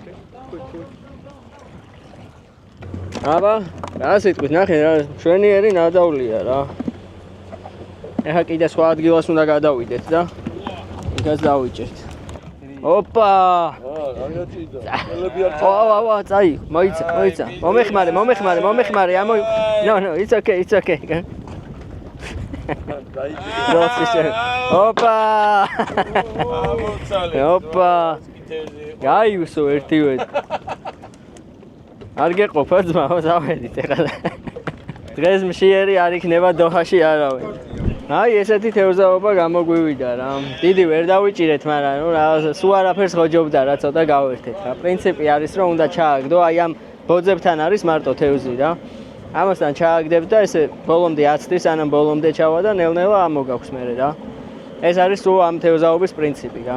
აბა, რა სიტყვით ნახე რა, შვენიერი ნადავლია რა. ეხა კიდე სხვა ადგილას უნდა გადავიდეთ და იქაც დავიჭერთ. ოპა! ვა, წაი, მოიცა. მომეხმარე. No, it's okay. ოპა! გაიუსო ერთივე. არ გეყოფა ძმაო, დავედით ეხლა. დღეს მშიერი არ იქნება დოჰაში არავინ. აი ესეთი თევზაობა გამოგვივიდა რა. დიდი ვერ დავიჭირეთ, მაგრამ ნუ რა სულ არაფერს ხოჯობდა რა, ცოტა გავერთეთ რა. პრინციპი არის რომ უნდა ჩააგდო, აი ამ ბოძებთან არის მარტო თევზი რა. ამასთან ჩააგდებ და ესე ბოლომდე აცდის, ანამ ბოლომდე ჩავა და ნელ-ნელა ამოგაქვს მერე რა. ეს არის სულ ამ თევზაობის პრინციპი რა.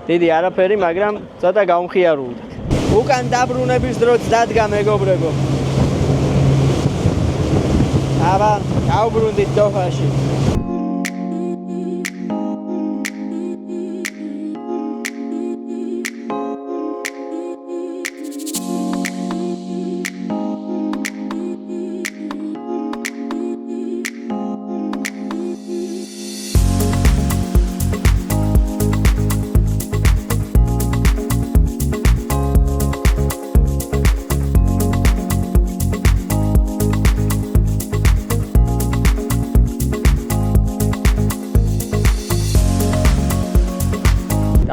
დიდი არაფერი, მაგრამ ცოტა გავმხიარულდით. უკან დაბრუნების დროც დადგა მეგობრებო. აბა, გავბრუნდით დოჰაში.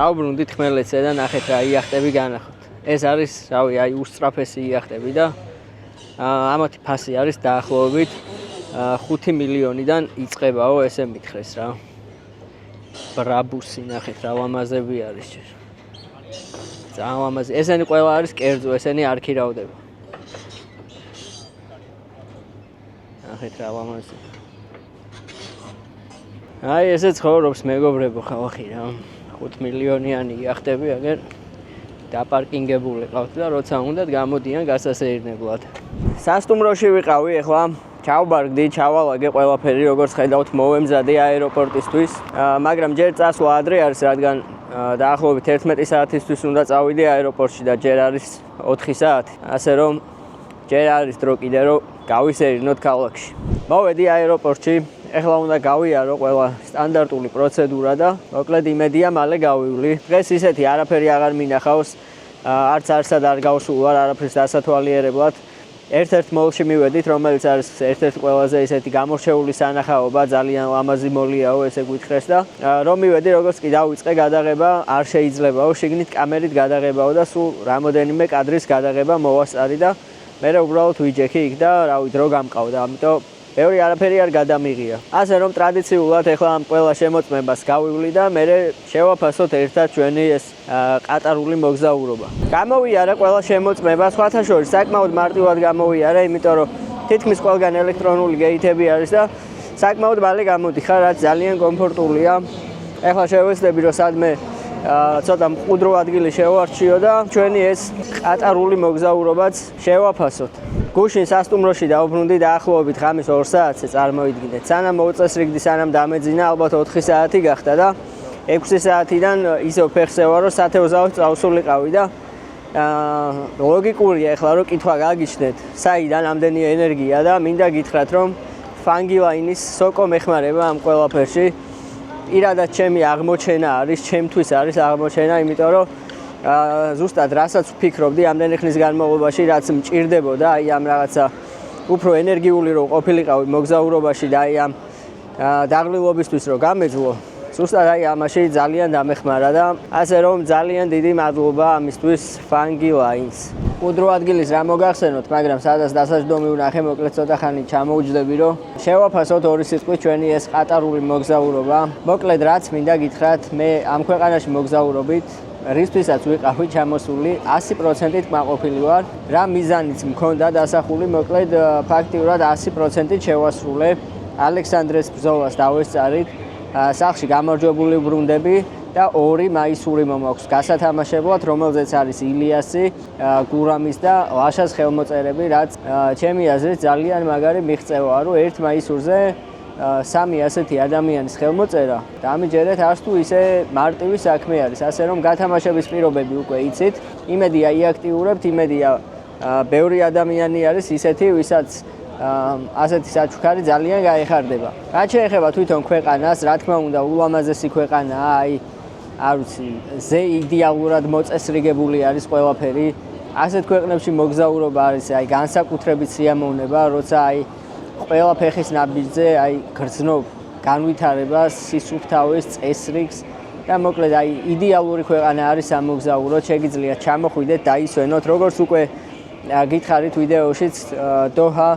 დავბრუნდით ხმელეთზე და ნახეთ რა იახტები განახოთ. ეს არის, რავი, აი უსწრაფესი იახტები და ამათი ფასი არის დაახლოებით 5 მილიონიდან იწყებაო, ესე მითხრეს რა. ბრაბუსი ნახეთ რა ლამაზები არის ჯერ. Წამამაზი. ესენი ყველა არის კერძო, ესენი არ ქირავდება. ახეთ რა ლამაზი. აი ესე ცხოვრობს მეგობრებო ხალხი რა. 5 მილიონიანი იახტები აგერ დაპარკინგებული ყავთ და როცა უნდათ გამოდიან გასასეირნებლად. სასტუმროში ვიყავი ახლა. ჩავბარგდი, ჩავალაგე ყველაფერი, როგორც ხედავთ, მოვემზადე აეროპორტისთვის. მაგრამ ჯერ წასვლა ადრე არის, რადგან დაახლოებით 11 საათისთვის უნდა წავიდე აეროპორტში და ჯერ არის 4 საათი. ასე რომ ჯერ არის დრო კიდე რომ გავისეირნოთ ქალაქში. მოვედი აეროპორტში, ეხლა უნდა გავიარო ყველა სტანდარტული პროცედურა და მოკლედ იმედია მალე გავივლი. დღეს ისეთი არაფერი აღარ მინახავს, არც არსად არ გავსულვარ არაფრის დასათვალიერებლად. ერთ-ერთ მოლში მივედით, რომელიც არის ერთ-ერთი ყველაზე ისეთი გამორჩეული სანახაობა, ძალიან ლამაზი მოლიაო, ესე გვითხრეს და რომ მივედი, როგორც კი დავიწყე გადაღება, არ შეიძლებაო, შიგნით კამერით გადაღებაო და სულ რამოდენიმე კადრის გადაღება მოვასწარი და მე უბრალოდ ვიჯექი იქ და რავი დრო გამყავდა, ამიტომ ბევრი არაფერი არ გადამიღია. ასე რომ ტრადიციულად ახლა ამ ყველა შემოწმებას გავივლი და მე შევაფასოთ ერთად ჩვენი ეს ყატარული მოგზაურობა. გამოვიარა ყველა შემოწმება, სხვათა შორის საკმაოდ მარტივად გამოვიარა, იმიტომ რომ თითქმის ყველგან ელექტრონული გეითები არის და საკმაოდ მალე გამოდიხარ, რაც ძალიან კომფორტულია. ახლა შევეცდები რომ სადმე ცოტა მყუდრო ადგილი შევარჩიო და ჩვენი ეს ყატარული მოგზაურობაც შევაფასოთ. გუშინ სასტუმროში დავბრუნდი დაახლოებით ღამის 2 საათზე წარმოიდგინეთ. სანამ მოუწესრიგდი, სანამ დამეძინა, ალბათ 4 საათი გახდა და 6 საათიდან ისევ ფეხზე ვარო, სათევზაოდ წავსულიყავი და ლოგიკურია ახლა რომ კითხვა გაგიჩნდეთ, საიდან ამდენი ენერგია და მინდა გითხრათ რომ ფანგილაინის სოკო მეხმარება ამ ყველაფერში. პირადად ჩემი აღმოჩენა არის, ჩემთვის არის აღმოჩენა, იმიტომ რომ ზუსტად რასაც ვფიქრობდი ამდენი ხნის განმავლობაში, რაც მჭირდებოდა აი ამ რაღაცა უფრო ენერგიული რომ ყოფილიყავი მოგზაურობაში და აი ამ დაღლილობისთვის რომ გამეძლო, ზუსტად აი ამაში ძალიან დამეხმარა და ასე რომ ძალიან დიდი მადლობა ამისთვის ფანგილაინს. მყუდრო ადგილის რა მოგახსენოთ, მაგრამ სადაც დასაჯდომი ვნახე, მოკლედ ცოტა ხანი ჩამოვჯდები რომ შევაფასოთ ორი სიტყვით ჩვენი ეს ყატარული მოგზაურობა. მოკლედ რაც მინდა გითხრათ, მე ამ ქვეყანაში მოგზაურობით რისთვისაც ვიყავი ჩამოსული 100%-ით კმაყოფილი ვარ. რა მიზანიც მქონდა დასახული, მოკლედ ფაქტიურად 100%-ით შევასრულე. ალექსანდრეს ბრძოლას დავესწარით. სახლში გამარჯვებული ბრუნდები და 2 მაისური მომაქვს გასათამაშებლად, რომელზეც არის ილიასი, გურამის და ლაშას ხელმოწერები, რაც ჩემი აზრით ძალიან მაგარი მიღწევაა, რომ 1 მაისურზე 3 ასეთი ადამიანის ხელმოწერა და ამიჯერეთ არც თუ ისე მარტივი საქმე არის, ასე რომ გათამაშების პირობები უკვე იცით, იმედია იაქტიურებთ, იმედია ბევრი ადამიანი არის ისეთი, ვისაც ასეთი საჩუქარი ძალიან გაეხარდება. რაც შეეხება თვითონ ქვეყანას, რა თქმა უნდა, ულამაზესი ქვეყანაა, აი არ ვიცი, ზე იდეალურად მოწესრიგებული არის ყველაფერი. ასეთ ქვეყნებში მოგზაურობა არის აი განსაკუთრებით სიამოვნება, როცა აი ყველა ფეხის ნაბიჯზე აი გრძნობ განვითარებას, სისუფთავეს, წესრიგს და მოკლედ აი იდეალური ქვეყანა არის ამოგზაუროთ, შეგიძლიათ ჩამოხვიდეთ, დაისვენოთ, როგორც უკვე გითხარით ვიდეოშიც, დოჰა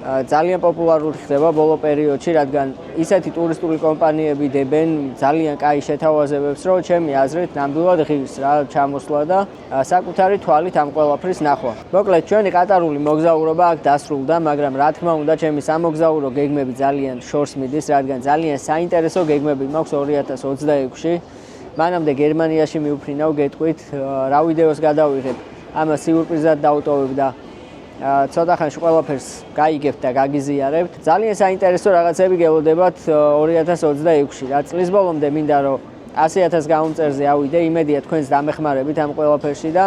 ძალიან პოპულარული ხდება ბოლო პერიოდში, რადგან ისეთი ტურისტული კომპანიები დებენ ძალიან კაი შეთავაზებებს, რომ ჩემი აზრით ნამდვილად ღირს რა ჩამოსვლა და საკუთარი თვალით ამ ყველაფრის ნახვა. მოკლედ ჩვენი ყატარული მოგზაურობა აქ დასრულდა, მაგრამ რა თქმა უნდა, ჩემი სამოგზაურო გეგმები ძალიან შორს მიდის, რადგან ძალიან საინტერესო გეგმები მაქვს 2026-ში. მანამდე გერმანიაში მივფრინავ, გეტყვით, რა ვიდეოს გადავიღებ, ამას სიურპრიზად დავტოვებ და ცოტა ხანში ყველაფერს გაიგებთ და გაგიზიარებთ. ძალიან საინტერესო რაღაცები გელოდებათ 2026-ში. რა წლის ბოლომდე მინდა რომ 100,000 გამომწერზე ავიდე, იმედია თქვენს დამეხმარებით ამ ყველაფერში და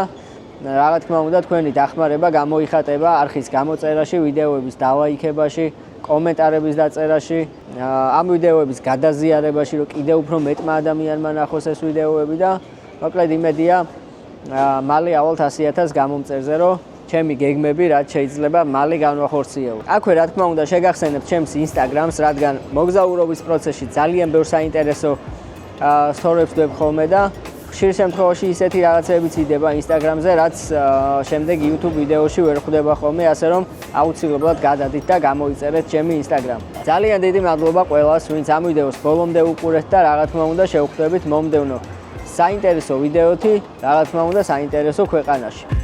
რა თქმა უნდა თქვენი დახმარება გამოიხატება არხის გამოწერაში, ვიდეოების დალაიქებაში, კომენტარების დაწერაში, ამ ვიდეოების გადაზიარებაში, რომ კიდევ უფრო მეტმა ადამიანმა ნახოს ეს ვიდეოები და მოკლედ იმედია მალე ავალთ 100,000 გამომწერზე, რომ ჩემი გეგმები რაც შეიძლება მალე განვახორციელო. აქვე რა თქმა უნდა შეგახსენებთ ჩემს Instagram-ს, რადგან მოგზაურობის პროცესში ძალიან ბევრ საინტერესო სტორიებს ვდებ ხოლმე და ხშირ შემთხვევაში ისეთი რაღაცებიც იდება Instagram-ზე, რაც შემდეგ YouTube ვიდეოში ვერ ხვდება ხოლმე, ასე რომ აუცილებლად გადადით და გამოიწერეთ ჩემი Instagram. ძალიან დიდი მადლობა ყველას, ვინც ამ ვიდეოს ბოლომდე უყურეთ და რა თქმა უნდა შევხვდებით მომდევნო საინტერესო ვიდეოთი, რა თქმა უნდა, საინტერესო ქვეყანაში.